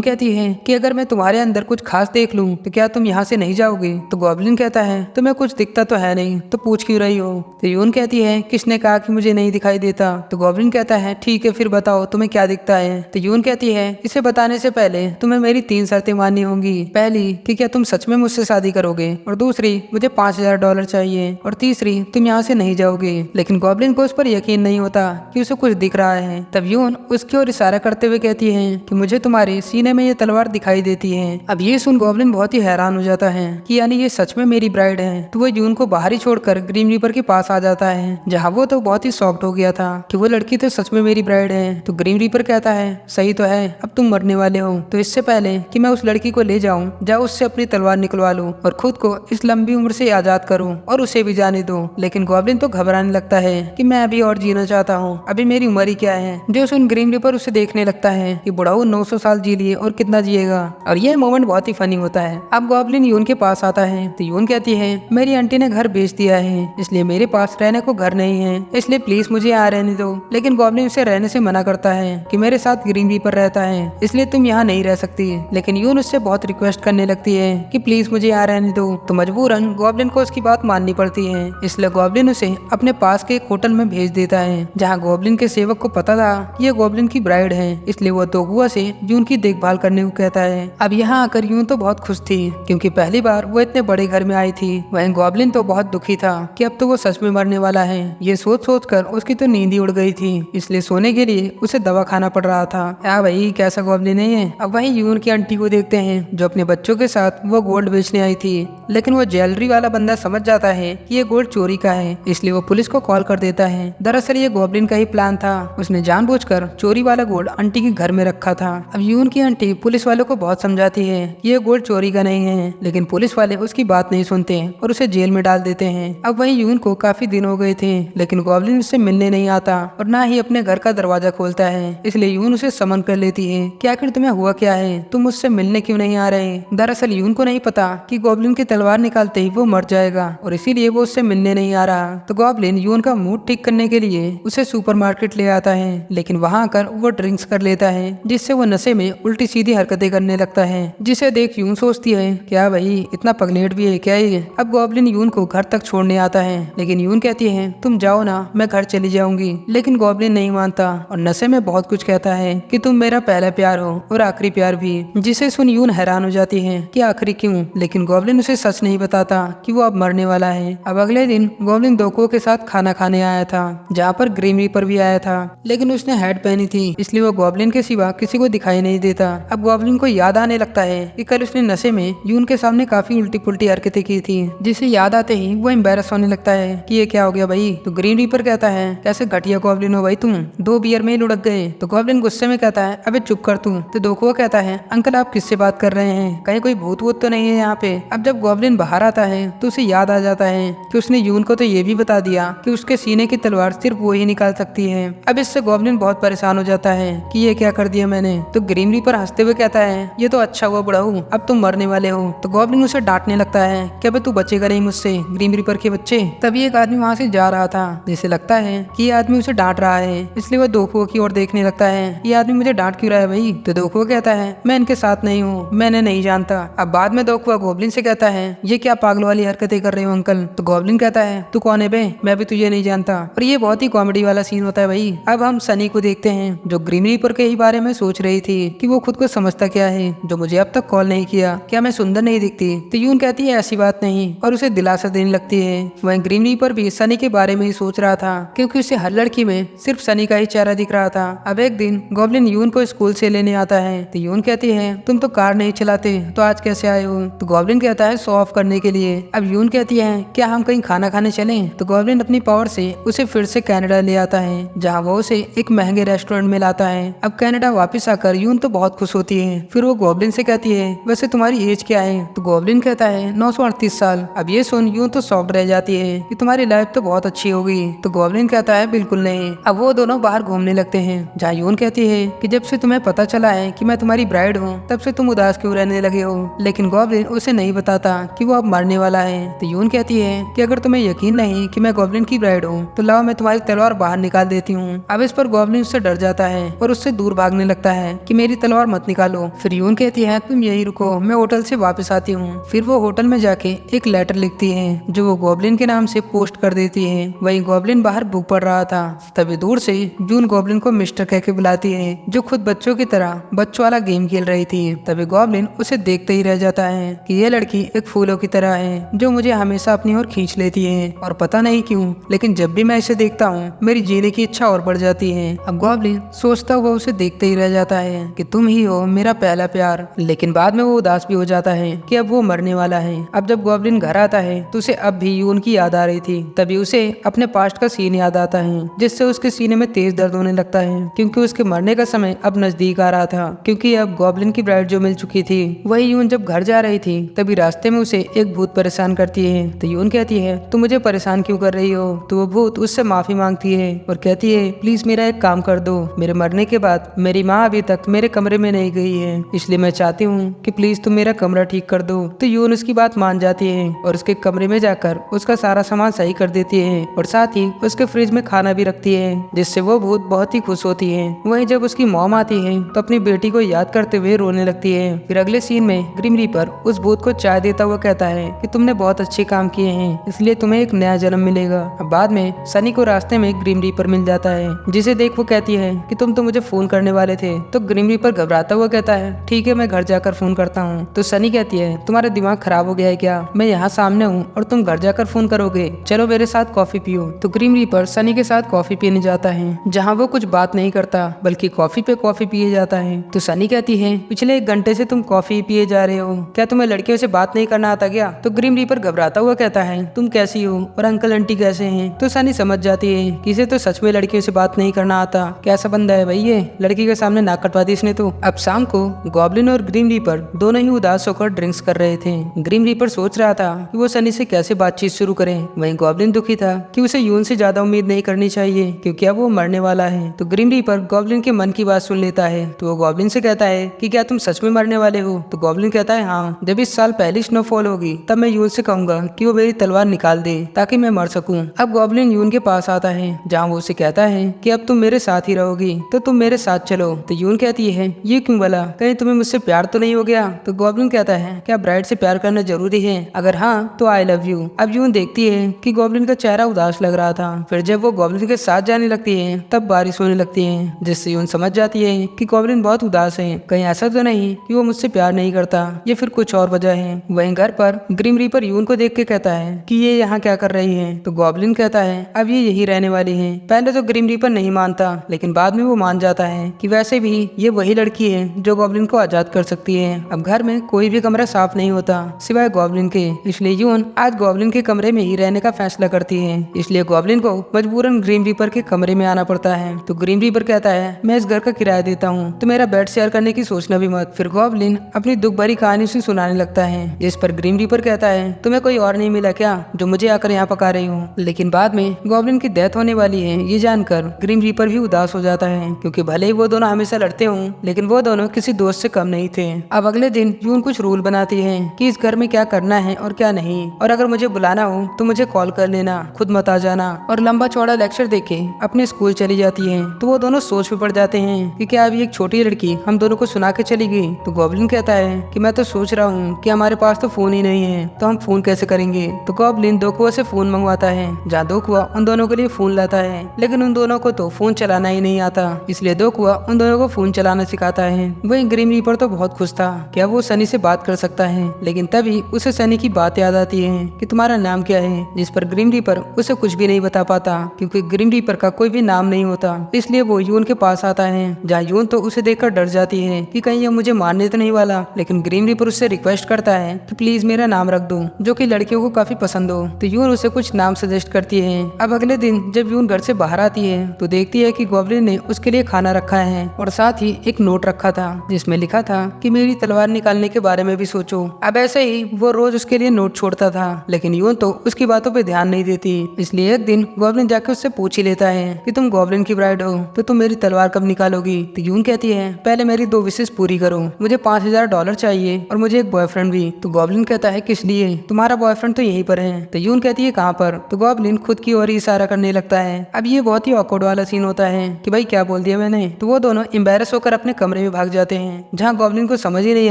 कहती है कि अगर मैं तुम्हारे अंदर कुछ खास देख लूँ तो क्या तुम यहाँ से नहीं जाओगे। तो गॉब्लिन कहता है तुम्हें कुछ दिखता तो है नहीं, तो पूछ क्यों रही हो। तो यून कहती है किसने कहा कि मुझे नहीं दिखाई देता। तो गॉब्लिन कहता है ठीक है फिर बताओ तुम्हें क्या दिखता है। तो यून कहती है इसे बताने से पहले तुम्हें मेरी 3 शर्तें माननी होंगी। पहली कि क्या तुम सच में मुझसे शादी करोगे, और दूसरी मुझे $5000 चाहिए, और तीसरी तुम यहाँ से नहीं जाओगे। लेकिन गॉब्लिन को उस पर यकीन नहीं होता कि उसे कुछ दिख रहा है। तब यून उसकी ओर इशारा करते हुए कहती है कि मुझे तुम्हारे सीने में ये तलवार दिखाई देती है। अब ये सुन गॉब्लिन बहुत ही हैरान हो जाता है कि यानी ये सच में मेरी ब्राइड है। तो वो यून को बाहर ही छोड़कर ग्रीम रीपर के पास आ जाता है, जहाँ वो तो बहुत ही शॉक्ड हो गया था कि वो लड़की तो सच में मेरी ब्राइड है। तो ग्रीम रीपर कहता है सही तो है, अब तुम मरने वाले हो, तो इससे पहले कि मैं उस लड़की को ले जाऊं, जाओ उससे अपनी तलवार निकलवा लो और खुद को इस लंबी उम्र से आजाद करूं और उसे भी जाने दो। लेकिन गॉब्लिन तो घबराने लगता है कि मैं अभी और जीना चाहता हूँ, अभी मेरी उम्र ही क्या है। जो सुन ग्रीम रीपर उसे देखने लगता है कि बुढ़ाऊ 900 साल जी लिए और कितना जिएगा। और यह मोमेंट बहुत ही फनी होता है। अब गॉब्लिन यून के पास आता है तो यून कहती है मेरी आंटी ने घर बेच दिया है, इसलिए मेरे पास रहने को घर नहीं है, इसलिए प्लीज मुझे यहाँ रहने दो। लेकिन गॉब्लिन उसे रहने से मना करता है कि मेरे साथ ग्रीम रीपर रहता है, इसलिए तुम यहाँ नहीं रह सकती। लेकिन यून उससे बहुत रिक्वेस्ट करने लगती है कि प्लीज मुझे यहाँ रहने दो। तो मजबूरन गॉब्लिन को उसकी बात माननी पड़ती है, इसलिए गॉब्लिन उसे अपने पास के एक होटल में भेज देता है, जहाँ गॉब्लिन के सेवक को पता था ये गॉब्लिन की ब्राइड है, इसलिए वो दोगुआ से यून की देखभाल करने को कहता है। अब यहाँ आकर यून तो बहुत खुश थी क्योंकि पहली बार वो इतने बड़े घर में आई थी। वहीं गॉब्लिन तो बहुत दुखी था कि अब तो वो सच में मरने वाला है। ये सोच कर उसकी तो नींद ही उड़ गई थी, इसलिए सोने के लिए उसे दवा खाना पड़ रहा था। क्या भाई कैसा गॉब्लिन नहीं है। अब वहीं यून की आंटी को देखते हैं जो अपने बच्चों के साथ वो गोल्ड बेचने आई थी, लेकिन वो ज्वेलरी वाला बंदा समझ जाता है कि ये गोल्ड चोरी का है, इसलिए वो पुलिस को कॉल कर देता है। दरअसल ये गॉब्लिन का ही प्लान था, उसने जानबूझकर चोरी वाला गोल्ड आंटी के घर में रखा था। अब यून की आंटी पुलिस वालों को बहुत समझाती है कि ये गोल्ड चोरी का नहीं है, लेकिन पुलिस वाले उसकी बात नहीं सुनते और उसे जेल में डाल देते हैं। अब वही यून को काफी दिन हो गए थे, लेकिन गॉब्लिन उससे मिलने नहीं आता और ना ही अपने घर का दरवाजा खोलता है, इसलिए यून उसे समन कर लेती है कि आखिर तुम्हें हुआ क्या है, तुम मुझसे मिलने क्यों नहीं आ रहे। दरअसल यून को नहीं पता कि गॉब्लिन की तलवार निकालते ही वो मर जाएगा और इसीलिए वो उससे मिलने नहीं आ रहा। तो गॉब्लिन यून का मूड ठीक करने के लिए उसे सुपरमार्केट ले आता है, लेकिन वहाँ आकर वो ड्रिंक्स कर लेता है, जिससे वो नशे में उल्टी सीधी हरकतें करने लगता है, जिसे देख यून सोचती है क्या भाई इतना पगलेट भी है क्या ये। अब गॉब्लिन यून को घर तक छोड़ने आता है, लेकिन यून कहती है तुम जाओ ना, मैं घर चली जाऊंगी। लेकिन गॉब्लिन नहीं मानता और नशे में बहुत कुछ कहता है कि तुम मेरा पहला प्यार हो और आखिरी प्यार भी, जिसे सुन यून हैरान हो जाती है कि आखिरी क्यों। लेकिन गॉब्लिन उसे सच नहीं बताता कि वो अब मरने वाला है। अब अगले दिन गॉब्लिन दोको के साथ खाना खाने आया था, जहाँ पर ग्रीम रीपर भी आया था, लेकिन उसने हैट पहनी थी, इसलिए वो गॉब्लिन के सिवा किसी को दिखाई नहीं देता। अब गॉब्लिन को याद आने लगता है कि कल उसने नशे में यून के सामने काफी उल्टी पुल्टी हरकतें की थी, जिसे याद आते ही वो एम्बेरस होने लगता है कि ये क्या हो गया भाई। तो ग्रीम रीपर कहता है कैसे घटिया गॉब्लिन हो भाई तुम, 2 बियर में ही लुढ़क गए। तो गॉब्लिन गुस्से में कहता है अबे चुप कर तू। तो दोको कहता है अंकल आप किससे बात कर रहे हैं, कहीं कोई भूत वूत तो नहीं है यहाँ पे। अब जब गॉब्लिन बाहर आता है तो उसे याद आ जाता है कि उसने यून को तो ये भी बता दिया कि उसके सीने की तलवार सिर्फ वो ही निकाल सकती है। अब इससे गॉब्लिन बहुत परेशान हो जाता है कि ये क्या कर दिया मैंने। तो ग्रीम रीपर हंसते हुए कहता है ये तो अच्छा हुआ बुढ़ाऊ, अब तुम मरने वाले हो। तो गॉब्लिन उसे डांटने लगता है कि अबे तू बचेगा नहीं मुझसे ग्रीम रीपर के बच्चे। तभी एक आदमी वहाँ से जा रहा था, जिसे लगता है कि ये आदमी उसे डांट रहा है, इसलिए वो दोको की ओर देखने लगता है ये आदमी मुझे डांट क्यों रहा है भाई। तो दोको कहता है मैं इनके साथ नहीं हूँ, मैंने नहीं जानता। अब बाद में दोको गॉब्लिन से कहता है ये क्या पागल वाली हरकतें कर रहे हो अंकल। तो गॉब्लिन कहता है तू कौन है बे, मैं भी तुझे नहीं जानता। और ये बहुत ही कॉमेडी वाला सीन होता है भाई। अब हम सनी को देखते हैं हैं जो ग्रीन रीपर के ही बारे में सोच रही थी कि वो खुद को समझता क्या है जो मुझे अब तक कॉल नहीं किया, क्या मैं सुंदर नहीं दिखती। तो यून कहती है ऐसी बात नहीं और उसे दिलासा देने लगती है। वहीं ग्रीन रीपर भी सनी के बारे में ही सोच रहा था क्योंकि उसे हर लड़की में सिर्फ सनी का ही चेहरा दिख रहा था। अब एक दिन गॉब्लिन यून को स्कूल से लेने आता है तो यून कहती है तुम तो कार नहीं चलाते तो आज कैसे आए हो। तो गॉब्लिन कहता है शो ऑफ करने के लिए। अब यून कहती है क्या हम कहीं खाना खाने चलें। तो गॉब्लिन अपनी पावर से उसे फिर से कनाडा ले आता है जहाँ वो उसे एक महंगे रेस्टोरेंट में लाता है। अब कनाडा वापस आकर यून तो बहुत खुश होती है। फिर वो गॉब्लिन से कहती है वैसे तुम्हारी एज क्या है। तो गॉब्लिन कहता है 938 साल। अब ये सुन यून तो शॉक्ड रह जाती है कि तुम्हारी लाइफ तो बहुत अच्छी होगी। तो गॉब्लिन कहता है बिल्कुल नहीं। अब वो दोनों बाहर घूमने लगते हैं जहाँ यून कहती है कि जब से तुम्हें पता चला है कि मैं तुम्हारी ब्राइड हूँ तब से तुम उदास क्यों रहने लगे हो। लेकिन गॉब्लिन उसे नहीं बताता कि वो अब मरने वाला है। तो यून कहती है कि अगर तुम्हें यकीन नहीं कि मैं गॉब्लिन की ब्राइड हूँ तो लाओ मैं तुम्हारी तलवार बाहर निकाल देती हूँ। अब इस पर गॉब्लिन उससे डर जाता है और उससे दूर भागने लगता है कि मेरी तलवार मत निकालो। फिर यून कहती है तुम यही रुको, मैं होटल से वापस आती हूँ। फिर वो होटल में जाके एक लेटर लिखती है जो वो गॉब्लिन के नाम से पोस्ट कर देती है। वहीं गॉब्लिन बाहर भूख पड़ रहा था तभी दूर से यून गॉब्लिन को मिस्टर कह के बुलाती है जो खुद बच्चों की तरह बच्चों वाला गेम खेल रही थी। तभी गॉब्लिन उसे देखते ही रह जाता है कि ये लड़की एक फूलों की तरह है जो मुझे हमेशा अपनी ओर खींच लेती है और पता नहीं क्यों लेकिन जब भी मैं इसे देखता हूँ मेरी जीने की इच्छा और बढ़ जाती है। अब गॉब्लिन सोचता हुआ उसे देखते ही रह जाता है कि तुम ही हो मेरा पहला प्यार। लेकिन बाद में वो उदास भी हो जाता है कि अब वो मरने वाला है। अब जब गॉब्लिन घर आता है तो उसे अब भी यून की याद आ रही थी। तभी उसे अपने पास्ट का सीन याद आता है जिससे उसके सीने में तेज दर्द होने लगता है क्योंकि उसके मरने का समय अब नजदीक आ रहा था क्योंकि अब गॉब्लिन की ब्राइड जो मिल चुकी थी। वही यून जब घर जा रही थी तभी रास्ते में उसे एक भूत परेशान करती है। तो यून कहती है तुम मुझे परेशान क्यों कर रही हो। तो वो भूत उससे माफी मांगती है और कहती है प्लीज मेरा एक काम कर दो, मेरे मरने के बाद मेरी माँ अभी तक मेरे कमरे में नहीं गई है इसलिए मैं चाहती हूँ कि प्लीज तुम मेरा कमरा ठीक कर दो। तो यून उसकी बात मान जाती है और उसके कमरे में जाकर उसका सारा सामान सही कर देती है और साथ ही उसके फ्रिज में खाना भी रखती है जिससे वो भूत बहुत ही खुश होती है। वहीं जब उसकी मॉम आती है तो अपनी बेटी को याद करते हुए रोने लगती है। फिर अगले सीन में ग्रीन रीपर उस भूत को चाय देता हुआ कहता है कि तुमने बहुत अच्छे काम किए हैं इसलिए तुम्हें एक नया जन्म मिलेगा। अब बाद में सनी को रास्ते में ग्रीन रीपर मिल जाता है जिसे देख वो कहती है कि तुम तो मुझे फोन करने वाले थे। तो ग्रीन रीपर घबराता हुआ कहता है ठीक है मैं घर जाकर फोन करता हूँ। तो सनी कहती है तुम्हारा दिमाग खराब हो गया है क्या, मैं यहाँ सामने हूँ और तुम घर जाकर फोन करोगे, चलो मेरे साथ कॉफी पियो। तो ग्रीन रीपर सनी के साथ कॉफी पीने जाता है जहाँ वो कुछ बात नहीं करता बल्कि कॉफी पे कॉफी पिए जाता है। तो सनी कहती है पिछले 1 घंटे से तुम कॉफी पिए जा रहे हो, क्या तुम्हें लड़कियों से बात नहीं करना आता क्या। तो ग्रीन रीपर घबराता हुआ कहता है तुम कैसी हो और अंकल आंटी कैसे हैं। तो सनी समझ जाती है कि इसे तो सच में लड़कियों से बात नहीं करना आता, कैसा बंदा है भाई ये, लड़की के सामने नाक कटवा दी इसने तो। अब शाम को गॉब्लिन और ग्रीन रीपर दोनों ही उदास होकर ड्रिंक्स कर रहे थे। ग्रीन रीपर सोच रहा था कि वो सनी से कैसे बातचीत शुरू करे। वहीं गॉब्लिन दुखी था कि उसे यून से ज्यादा उम्मीद नहीं करनी चाहिए क्योंकि अब वो मरने वाला है। तो ग्रीन रीपर गॉब्लिन के मन की बात सुन लेता है तो वो गॉब्लिन से कहता है कि क्या तुम सच में मरने वाले हो। तो गॉब्लिन कहता है हाँ, जब इस साल पहली स्नोफॉल होगी तब मैं यून से कहूंगा कि वो मेरी तलवार निकाल दे ताकि मैं मर सकूं। अब गॉब्लिन यून के पास आता है जहाँ वो उसे कहता है कि अब तुम मेरे साथ ही रहोगी तो तुम मेरे साथ चलो। तो यून कहती है ये क्यों भला, कहीं तुम्हें मुझसे प्यार तो नहीं हो गया। तो गॉब्लिन कहता है क्या ब्राइड से प्यार करना जरूरी है, अगर हाँ तो आई लव यू। अब यून देखती है कि गॉब्लिन का चेहरा उदास लग रहा था। फिर जब वो गॉब्लिन के साथ जाने लगती है तब बारिश होने लगती है जिससे यून समझ जाती है कि गॉब्लिन बहुत उदास है, कहीं ऐसा तो नहीं कि वो मुझसे प्यार नहीं करता या फिर कुछ और वजह है। वहीं घर पर ग्रीन रीपर यून को देख के कहता है कि ये यहाँ क्या कर रही है। तो गॉब्लिन कहता है अब ये यही रहने वाली है। पहले तो ग्रीन रीपर नहीं मानता लेकिन बाद में वो मान जाता है कि वैसे भी ये वही लड़की है जो गॉब्लिन को आजाद कर सकती है। अब घर में कोई भी कमरा साफ नहीं होता सिवाय गॉब्लिन के, इसलिए यून आज गॉब्लिन के कमरे में ही रहने का फैसला करती है। इसलिए गॉब्लिन को मजबूरन ग्रीन रीपर के कमरे में आना पड़ता है। तो ग्रीन रीपर कहता है मैं इस घर का किराया देता हूँ तो मेरा बेड शेयर करने की सोचना भी मत। फिर गॉब्लिन अपनी दुख भरी कहानी उसे सुनाने लगता है जिस पर ग्रीन रीपर कहता है तुम्हें कोई और नहीं मिला क्या जो मुझे आकर यहाँ पका रही हूँ। लेकिन बाद में गॉब्लिन की डेथ होने वाली है ये जानकर ग्रीन रीपर भी उदास हो जाता है क्योंकि भले ही वो दोनों हमेशा लड़ते हों लेकिन वो दोनों किसी दोस्त से कम नहीं थे। अब अगले दिन यून कुछ रूल बनाती है कि इस घर में क्या करना है और क्या नहीं, और अगर मुझे बुलाना हो तो मुझे कॉल कर लेना, खुद मत आ जाना। और लंबा चौड़ा लेक्चर देके अपने स्कूल चली जाती है। तो वो दोनों सोच में पड़ जाते हैं कि क्या अभी एक छोटी लड़की हम दोनों को सुना के चली गई। तो गॉब्लिन कहता है कि मैं तो सोच रहा हूँ कि हमारे पास तो फोन ही नहीं है तो हम फोन कैसे करेंगे। तो गॉब्लिन दोकुआ से फोन मंगवाता है जहाँ दोकुआ उन दोनों के लिए फोन लाता है लेकिन उन दोनों को तो फोन चलाना ही नहीं नहीं आता, इसलिए दोकुआ उन दोनों को फोन चलाना सिखाता है। वही ग्रीम रीपर तो बहुत खुश था कि अब वो सनी से बात कर सकता है, लेकिन तभी उसे सनी की बात याद आती है कि तुम्हारा नाम क्या है, जिस पर ग्रीम रीपर उसे कुछ भी नहीं बता पाता क्योंकि ग्रीम रीपर का कोई भी नाम नहीं होता। इसलिए वो यून के पास आता है, जहाँ यून तो उसे देखकर डर जाती है कि कहीं ये मुझे मारने तो नहीं वाला। लेकिन ग्रीम रीपर उससे रिक्वेस्ट करता है कि प्लीज मेरा नाम रख दो, जो कि लड़कियों को काफी पसंद हो। तो यून उसे कुछ नाम सजेस्ट करती है। अब अगले दिन जब यून घर से बाहर आती है तो देखती है कि गॉब्लिन ने उसके लिए खाना रखा है और साथ ही एक नोट रखा था जिसमें लिखा था कि मेरी तलवार निकालने के बारे में भी सोचो। अब ऐसे ही वो रोज उसके लिए नोट छोड़ता था, लेकिन यून तो उसकी बातों पे ध्यान नहीं देती। इसलिए एक दिन गॉब्लिन जाके उससे पूछ ही लेता है कि तुम गॉब्लिन की ब्राइड हो तो तुम मेरी तलवार कब निकालोगी। तो यून कहती है पहले मेरी 2 विशेष पूरी करो, मुझे $5000 चाहिए और मुझे एक बॉयफ्रेंड भी। तो गॉब्लिन कहता है किस लिए, तुम्हारा बॉयफ्रेंड तो यहीं पर है। तो यून कहती है कहाँ पर। तो गॉब्लिन खुद की ओर इशारा करने लगता है। अब ये बहुत ही ऑकवर्ड वाला सीन होता है कि भाई क्या बोल दिया मैंने। तो वो दोनों एम्बैरस होकर अपने कमरे में भाग जाते हैं, जहाँ गॉब्लिन को समझ ही नहीं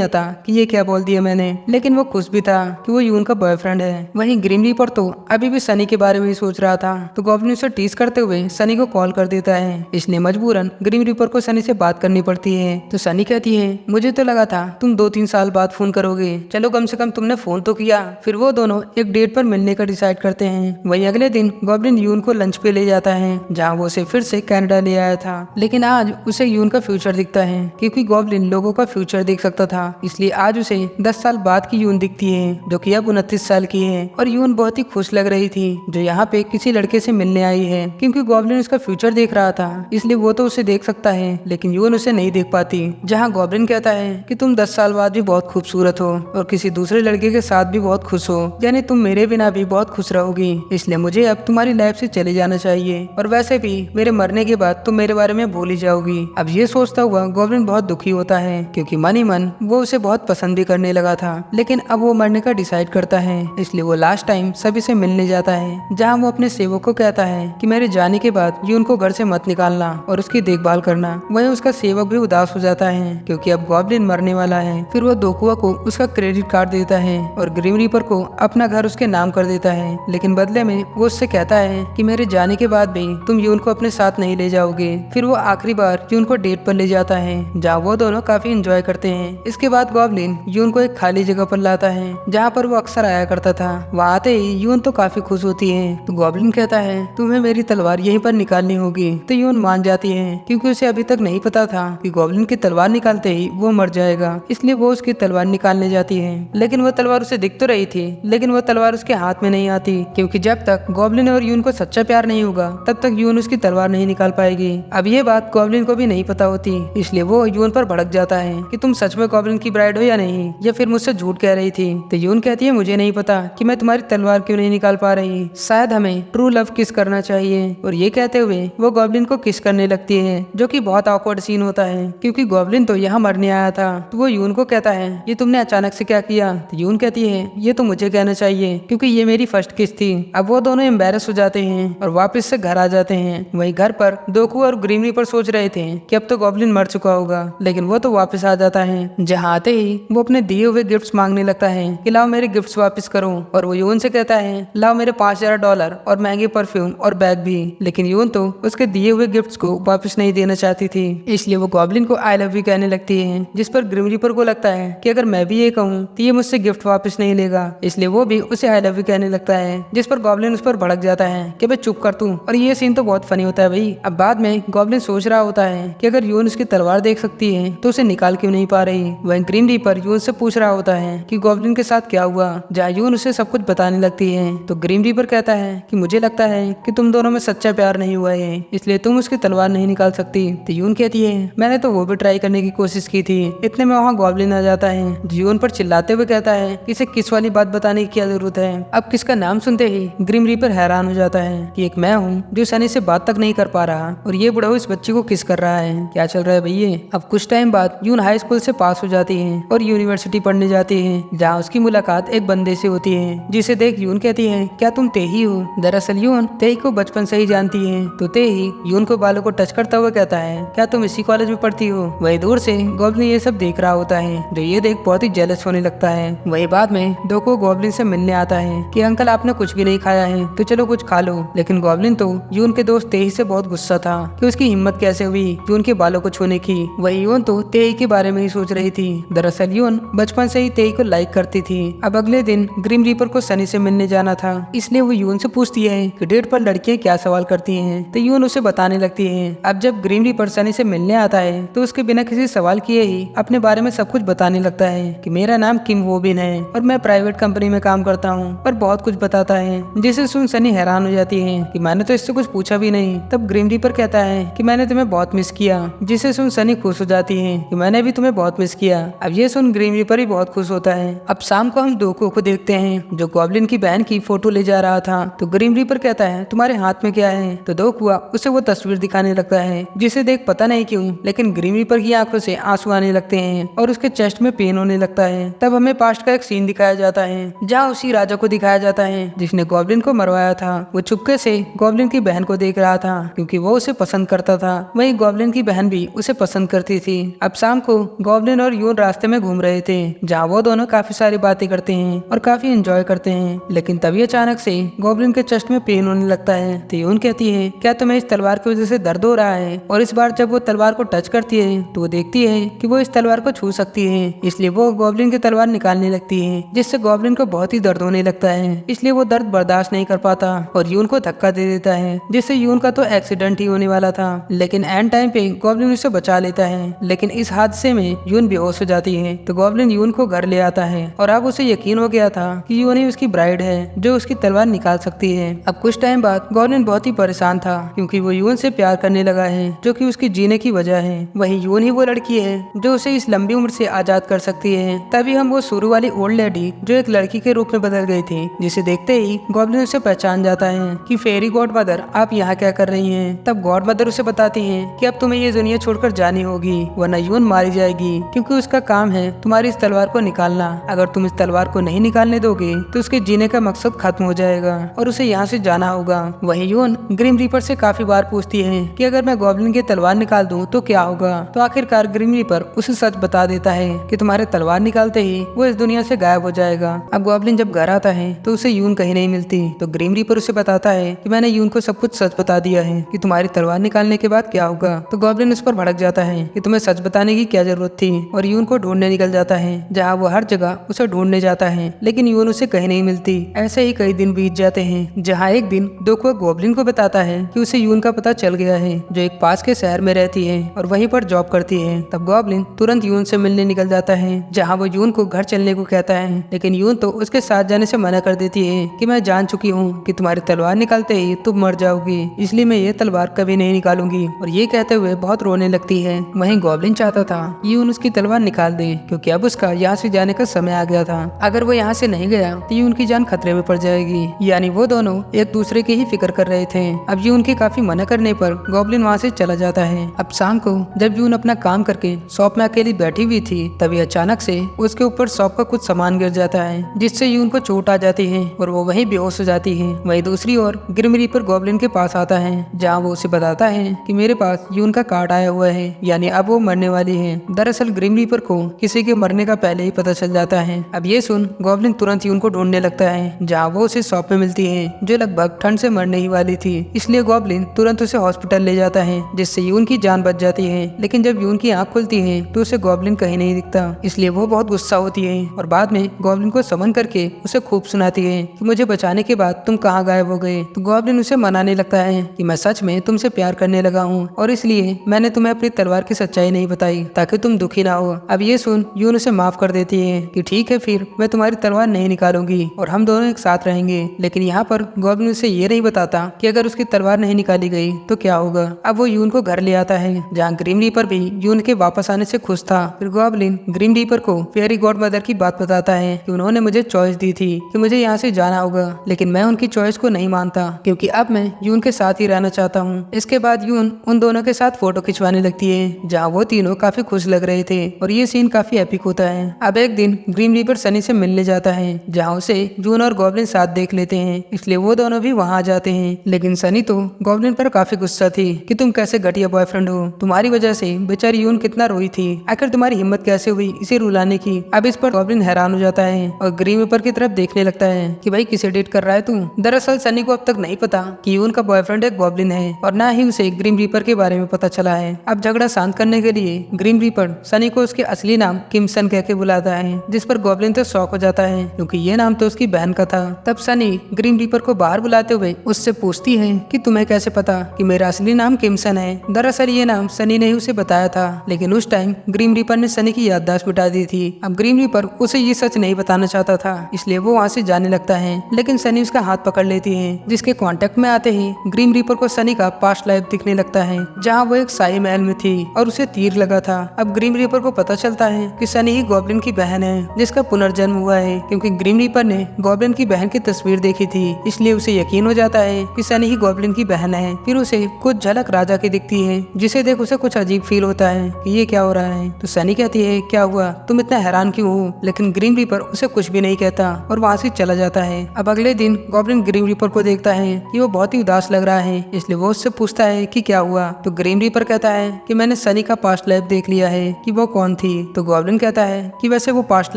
आता कि ये क्या बोल दिया मैंने, लेकिन वो खुश भी था कि वो यून का बॉयफ्रेंड है। वहीं ग्रीम रीपर तो अभी भी सनी के बारे में ही सोच रहा था। तो गॉब्लिन उसे टीज करते हुए सनी को कॉल कर देता है। इसलिए मजबूरन ग्रीम रीपर को सनी से बात करनी पड़ती है। तो सनी कहती है मुझे तो लगा था तुम 2-3 साल बाद फोन करोगे, चलो कम से कम तुमने फोन तो किया। फिर वो दोनों एक डेट पर मिलने का डिसाइड करते हैं। वहीं अगले दिन गॉब्लिन यून को लंच पे ले जाता है, जहाँ वो उसे फिर से कनाडा ले आया था। लेकिन आज उसे यून का फ्यूचर दिखता है क्योंकि गॉब्लिन लोगों का फ्यूचर देख सकता था। इसलिए आज उसे 10 साल बाद की यून दिखती है, जो कि अब 29 साल की है। और यून बहुत ही खुश लग रही थी, जो यहाँ पे किसी लड़के से मिलने आई है, क्योंकि गॉब्लिन उसका फ्यूचर देख रहा था। इसलिए वो तो उसे देख सकता है, लेकिन यून उसे नहीं देख पाती। जहाँ गॉब्लिन कहता है कि तुम 10 साल बाद भी बहुत खूबसूरत हो और किसी दूसरे लड़के के साथ भी बहुत खुश हो, यानी तुम मेरे बिना भी बहुत खुश रहोगी। इसलिए मुझे अब तुम्हारी लाइफ से चले जाना चाहिए, और वैसे भी मेरे मरने के बाद तुम मेरे बारे में भूल ही जाओगी। अब ये सोचता हुआ गॉब्लिन बहुत दुखी होता है, क्योंकि मन ही मन वो उसे बहुत पसंद भी करने लगा था। लेकिन अब वो मरने का डिसाइड करता है, इसलिए वो लास्ट टाइम सभी से मिलने जाता है, जहाँ वो अपने सेवक को कहता है कि मेरे जाने के बाद यून को घर से मत निकालना और उसकी देखभाल करना। वहीं उसका सेवक भी उदास हो जाता है, क्योंकि अब गॉब्लिन मरने वाला है। फिर वो दोकुआ को उसका क्रेडिट कार्ड देता है और ग्रीम रीपर को अपना घर उसके नाम कर देता है। लेकिन बदले में वो उससे कहता है कि मेरे जाने के बाद भी तुम यून को अपने साथ नहीं ले जाओगे। फिर वो आखिरी बार यून को डेट पर ले जाता है, जहाँ वो दोनों काफी एंजॉय करते हैं। इसके बाद गॉब्लिन यून को एक खाली जगह पर लाता है, जहाँ पर वो अक्सर आया करता था। वहाँ आते ही यून तो काफी खुश होती है। तो गॉब्लिन कहता है तुम्हें मेरी तलवार यहीं पर निकालनी होगी। तो यून मान जाती है, क्योंकि उसे अभी तक नहीं पता था कि गॉब्लिन की तलवार निकालते ही वो मर जाएगा। इसलिए वो उसकी तलवार निकालने जाती है, लेकिन वो तलवार उसे दिख तो रही थी, लेकिन वो तलवार उसके हाथ में नहीं आती, क्योंकि जब तक गॉब्लिन और यून को सच्चा प्यार नहीं होगा तब तक यून उसकी तलवार नहीं निकाल पाएगी। अब ये बात गॉब्लिन को भी नहीं पता होती, इसलिए वो यून पर भड़क जाता है कि तुम सच में गॉब्लिन की ब्राइड हो या नहीं, या फिर मुझसे झूठ कह रही थी। तो यून कहती है मुझे नहीं पता कि मैं तुम्हारी तलवार क्यों नहीं निकाल पा रही, शायद हमें ट्रू लव किस करना चाहिए। और ये कहते हुए वो गॉब्लिन को किस करने लगती है, जो कि बहुत ऑकवर्ड सीन होता है, क्योंकि गॉब्लिन तो यहाँ मरने आया था। तो वो यून को कहता है ये तुमने अचानक से क्या किया। तो यून कहती है ये तो मुझे कहना चाहिए, क्योंकि ये मेरी फर्स्ट किस थी। अब वो दोनों एम्बैरस हो जाते हैं और वापस से घर आ जाते हैं। वहीं घर पर दोकू और ग्रीम रीपर सोच रहे थे कि अब तो गॉब्लिन मर चुका होगा, लेकिन वो तो वापस आ जाता है। जहाँ आते ही वो अपने दिए हुए गिफ्ट्स मांगने लगता है कि लाओ मेरे गिफ्ट्स वापस करो। और वो यून से कहता है लाओ मेरे $5000 और महंगे परफ्यूम और बैग भी। लेकिन यून तो उसके दिए हुए गिफ्ट्स को वापस नहीं देना चाहती थी, इसलिए वो गॉब्लिन को आई लव यू कहने लगती है, जिस पर ग्रीम रीपर को लगता है कि अगर मैं भी ये कहूँ तो ये मुझसे गिफ्ट वापस नहीं लेगा। इसलिए वो भी उसे आई लव यू कहने लगता है, जिस पर गॉब्लिन उस पर भड़क जाता है कि भाई चुप कर तू। और ये सीन तो बहुत फनी होता है भाई। अब बाद में गॉब्लिन सोच रहा होता है कि अगर यून उसकी तलवार देख सकती है तो उसे निकाल क्यों नहीं पा रही। वहीं ग्रीम रीपर यून से पूछ रहा होता है कि गॉब्लिन के साथ क्या हुआ, जहाँ यून उसे सब कुछ बताने लगती है। तो ग्रीम रीपर कहता है कि मुझे लगता है कि तुम दोनों में सच्चा प्यार नहीं हुआ है, इसलिए तुम उसकी तलवार नहीं निकाल सकती। तो यून कहती है मैंने तो वो भी ट्राई करने की कोशिश की थी। इतने में वहाँ गॉब्लिन आ जाता है, जो यून पर चिल्लाते हुए कहता है कि इसे किस वाली बात बताने की क्या जरूरत है। अब किसका नाम सुनते ही ग्रीम रीपर हैरान हो जाता है कि एक मैं हूँ जो सनी से बात तक नहीं कर पा रहा, और ये बुढ़ा इस बच्चे को किस कर रहा है, क्या चल रहा है भैया। अब कुछ टाइम बाद यून हाई स्कूल से पास हो जाती है और यूनिवर्सिटी पढ़ने जाती है, जहाँ उसकी मुलाकात एक बंदे से होती है, जिसे देख यून कहती है क्या तुम तेही हो। दरअसल यून तेही को बचपन से ही जानती है। तो तेही यून को बालों को टच करता हुआ कहता है क्या तुम इसी कॉलेज में पढ़ती हो। वही दूर से गॉब्लिन ये सब देख रहा होता है, जो ये देख बहुत ही जेलस होने लगता है। वही बाद में दोको गॉब्लिन से मिलने आता है कि अंकल आपने कुछ भी नहीं खाया है तो चलो कुछ खा लो। लेकिन गॉब्लिन तो यून के दोस्त तेही से बहुत गुस्सा था, कि उसकी हिम्मत कैसे हुई यून के बालों को छूने की। वही यून तो तेई के बारे में ही सोच रही थी। दरअसल यून बचपन से ही तेई को लाइक करती थी। अब अगले दिन ग्रीम रीपर को सनी से मिलने जाना था, इसलिए वो यून से पूछती है कि डेट पर लड़कियां क्या सवाल करती हैं, तो यून उसे बताने लगती है। अब जब ग्रीम रीपर सनी से मिलने आता है तो उसके बिना किसी सवाल किए ही अपने बारे में सब कुछ बताने लगता है कि मेरा नाम किम वोबिन है और मैं प्राइवेट कंपनी में काम करता हूँ, पर बहुत कुछ बताता है, जिसे सुन सनी हैरान हो जाती है कि मैंने तो इससे कुछ पूछा भी नहीं। तब ग्रीम रीपर कहता है कि मैंने तुम्हें बहुत मिस किया, जिसे सुन सनी खुश हो जाती है कि मैंने भी तुम्हें बहुत मिस किया। अब ये सुन ग्रीम रीपर भी बहुत खुश होता है। अब शाम को हम डोको को देखते हैं जो गॉब्लिन की बहन की फोटो ले जा रहा था। तो ग्रीम रीपर कहता है तुम्हारे हाथ में क्या है, तो डोकुआ उसे वो तस्वीर दिखाने लगता है, जिसे देख पता नहीं क्यों लेकिन ग्रीम रीपर की आंखों से आंसू आने लगते हैं और उसके चेस्ट में पेन होने लगता है। तब हमें पास्ट का एक सीन दिखाया जाता है जहाँ उसी राजा को दिखाया जाता है जिसने गॉब्लिन को मरवाया था। वो चुपके से गॉब्लिन की बहन को देख रहा था क्योंकि वो उसे पसंद करता था, वहीं गॉब्लिन की बहन भी उसे पसंद करती थी। अब शाम को गॉब्लिन और यून रास्ते में घूम रहे थे जहाँ वो दोनों काफी सारी बातें करते हैं और काफी एंजॉय करते हैं, लेकिन तभी अचानक से गॉब्लिन के चेस्ट में पेन होने लगता है। तो यून कहती है क्या तुम्हें इस तलवार की वजह से दर्द हो रहा है, और इस बार जब वो तलवार को टच करती है तो वो देखती है कि वो इस तलवार को छू सकती है, इसलिए वो गॉब्लिन की तलवार निकालने लगती है, जिससे गॉब्लिन को बहुत ही दर्द होने लगता है। इसलिए वो दर्द बर्दाश्त नहीं कर पाता और यून को धक्का दे देता है, जिससे यून का तो एक्सीडेंट ही होने वाला था, लेकिन एंड टाइम पे गॉब्लिन उसे बचा लेता है। लेकिन इस हादसे में यून बेहोश हो जाती है। तो गॉब्लिन यून को घर ले आता है और अब उसे यकीन हो गया था कि यून ही उसकी ब्राइड है जो उसकी तलवार निकाल सकती है। अब कुछ टाइम बाद गॉब्लिन बहुत ही परेशान था क्योंकि वो यून से प्यार करने लगा है, जो कि उसकी जीने की वजह है। वही यून ही वो लड़की है जो उसे इस लंबी उम्र से आजाद कर सकती है। तभी हम वो शुरू वाली ओल्ड लेडी जो एक लड़की के रूप में बदल गई थी, जिसे देखते ही गॉब्लिन उसे पहचान जाता है कि फेरी गॉड मदर आप यहाँ क्या कर रही हैं। तब गॉड मदर उसे बताती हैं कि अब तुम्हें ये दुनिया छोड़कर जानी होगी वरना यून मारी जाएगी, क्योंकि उसका काम है तुम्हारी इस तलवार को निकालना। अगर तुम इस तलवार को नहीं निकालने दोगे तो उसके जीने का मकसद खत्म हो जाएगा और उसे यहाँ से जाना होगा। वही यून ग्रीम रीपर से काफी बार पूछती है कि अगर मैं गॉब्लिन की तलवार निकाल दूं तो क्या होगा। तो आखिरकार ग्रीम रीपर उसे सच बता देता है कि तुम्हारे तलवार निकालते ही वो इस दुनिया से गायब हो जाएगा। अब गॉब्लिन जब घर आता है तो उसे यून कहीं नहीं मिलती। तो ग्रीम रीपर उसे बताता है कि मैंने यून को सब कुछ सच बता दिया है कि तुम्हारी तलवार निकालने के बाद क्या होगा। तो गॉब्लिन उस पर भड़क जाता है कि तुम्हें सच बताने की क्या जरूरत थी, और यून को ढूंढने निकल जाता है जहाँ वो हर जगह उसे ढूंढने जाता है, लेकिन यून उसे कहीं नहीं मिलती। ऐसे ही कई दिन बीत जाते हैं जहाँ एक दिन डोकुआ गॉब्लिन को बताता है कि उसे यून का पता चल गया है, जो एक पास के शहर में रहती है और वहीं पर जॉब करती है। तब गॉब्लिन तुरंत यून से मिलने निकल जाता है जहाँ वो यून को घर चलने को कहता है, लेकिन यून तो उसके साथ जाने से मना कर देती है कि मैं जान चुकी हूँ कि तुम्हारी तलवार निकालते ही तुम मर जाओगी, इसलिए मैं ये तलवार कभी नहीं निकालूंगी। और ये कहते हुए बहुत रोने लगती है। वहीं गॉब्लिन चाहता था कि यून उसकी तलवार निकाल दे क्योंकि अब उसका यहाँ से जाने का समय आ गया था। अगर वो यहाँ से नहीं गया तो यून की जान खतरे में पड़ जाएगी। यानी वो दोनों एक दूसरे की ही फिक्र कर रहे थे। अब यून के काफी मना करने पर गॉब्लिन वहाँ से चला जाता है। अब शाम को जब यून अपना काम करके शॉप में अकेली बैठी हुई थी, तभी अचानक से उसके ऊपर शॉप का कुछ सामान गिर जाता है, जिससे यून को चोट आ जाती है और वो वहीं बेहोश हो जाती है। वहीं दूसरी ओर ग्रिम रीपर गॉब्लिन के पास आता है जहाँ वो उसे बताता है कि मेरे पास यून का कार्ड आया हुआ है, यानी अब वो मरने वाली है। दरअसल ग्रिम रीपर को किसी के मरने का पहले ही पता चल जाता है। अब ये सुन गॉब्लिन तुरंत यून को ढूंढने लगता है जहाँ वो उसे शॉप में मिलती है, जो लगभग ठंड से मरने ही वाली थी। इसलिए गॉब्लिन तुरंत उसे हॉस्पिटल ले जाता है, जिससे यून की जान बच जाती है। लेकिन जब यून की आंख खुलती है तो उसे गॉब्लिन कहीं नहीं दिखता, इसलिए वो बहुत गुस्सा होती है और बाद में गॉब्लिन को समन करके उसे खूब सुनाती है कि मुझे बचाने के बाद तुम कहाँ गायब हो गए। तो गॉब्लिन उसे मनाने लगता है कि मैं सच में तुमसे प्यार करने लगा हूँ और इसलिए मैंने तुम्हें अपनी तलवार की सच्चाई नहीं बताई ताकि तुम दुखी ना हो। अब ये सुन यून उसे माफ कर देती है कि ठीक है, फिर मैं तुम्हारी तलवार नहीं निकालूंगी और हम दोनों एक साथ रहेंगे। लेकिन यहाँ पर गॉब्लिन उसे ये नहीं बताता कि अगर उसकी तलवार नहीं निकाली गई तो क्या होगा। अब वो यून को घर ले आता है जहाँ ग्रिम रीपर भी यून के वापस आने से खुश था। फिर गॉब्लिन ग्रिम रीपर को फेरी गॉड मदर की बात बताता है कि उन्होंने मुझे चॉइस दी थी कि मुझे यहाँ से जाना होगा, लेकिन मैं उनकी चॉइस को नहीं मानता क्योंकि अब मैं यून के साथ ही रहना चाहता हूँ। इसके बाद यून उन दोनों के साथ फोटो खिंचवाने लगती है जहाँ वो तीनों काफी खुश लग रहे थे और ये सीन काफी एपिक होता है। अब एक दिन ग्रिम रीपर सनी से मिलने जाता है जहाँ उसे यून और गॉब्लिन साथ देख लेते हैं, इसलिए वो दोनों भी वहाँ जाते हैं। लेकिन सनी तो गॉब्लिन पर काफी गुस्सा थी कि तुम कैसे घटिया बॉयफ्रेंड हो, तुम्हारी वजह से बेचारी यून कितना रोई थी, आखिर तुम्हारी हिम्मत कैसे हुई इसे रुलाने की। अब इस पर गॉब्लिन हैरान हो जाता है और ग्रीम रीपर की तरफ देखने लगता है कि भाई किसे डेट कर रहा है तू। दरअसल सनी को अब तक नहीं पता कि यून का बॉयफ्रेंड एक गॉब्लिन है और ना ही उसे ग्रीम रीपर के बारे में पता चला है। अब झगड़ा शांत करने के लिए ग्रीम रीपर सनी को उसके असली नाम किमसन कह के बुलाता है, जिस पर गॉब्लिन तो शॉक हो जाता है क्योंकि ये नाम तो उसकी बहन का था। तब सनी ग्रीम रीपर को बाहर बुलाते हुए उससे पूछती है कि तुम्हें कैसे पता कि मेरा असली नाम किमसन है। दरअसल ये नाम सनी ने ही उसे बताया था, लेकिन उस टाइम ग्रीम रीपर ने सनी की याददाश्त मिटा दी थी। अब ग्रीम रीपर उसे ये सच नहीं बताना चाहता था, इसलिए वो वहाँ से जाने लगता है, लेकिन सनी उसका हाथ पकड़ लेती है, जिसके कांटेक्ट में आते ही ग्रीम रीपर को सनी का पास्ट लाइफ दिखने लगता है, जहाँ वो एक शाही महल में थी और उसे तीर लगा था। अब ग्रीम रीपर को पता चलता है कि सनी ही गॉब्लिन की बहन है, जिसका पुनर्जन्म हुआ है, क्योंकि ग्रीम रीपर ने गॉब्लिन की बहन की तस्वीर देखी थी, इसलिए उसे यकीन हो जाता है कि सनी ही गॉब्लिन की बहन है। फिर उसे कुछ झलक राजा की दिखती है, जिसे देख उसे कुछ अजीब फील होता है कि ये क्या हो रहा है। तो सनी कहती है क्या हुआ, तुम इतना हैरान क्यों हो, लेकिन ग्रीम रीपर उसे कुछ भी नहीं कहता और वहाँ से चला जाता है। अब अगले दिन गॉब्लिन ग्रीम रीपर को देखता है कि वो बहुत ही उदास लग रहा है, इसलिए वो उससे पूछता है कि क्या हुआ। तो ग्रीम रीपर कहता है कि मैंने सनी का पास्ट लाइफ देख लिया है कि वो कौन थी। तो गॉब्लिन कहता है कि वैसे वो पास्ट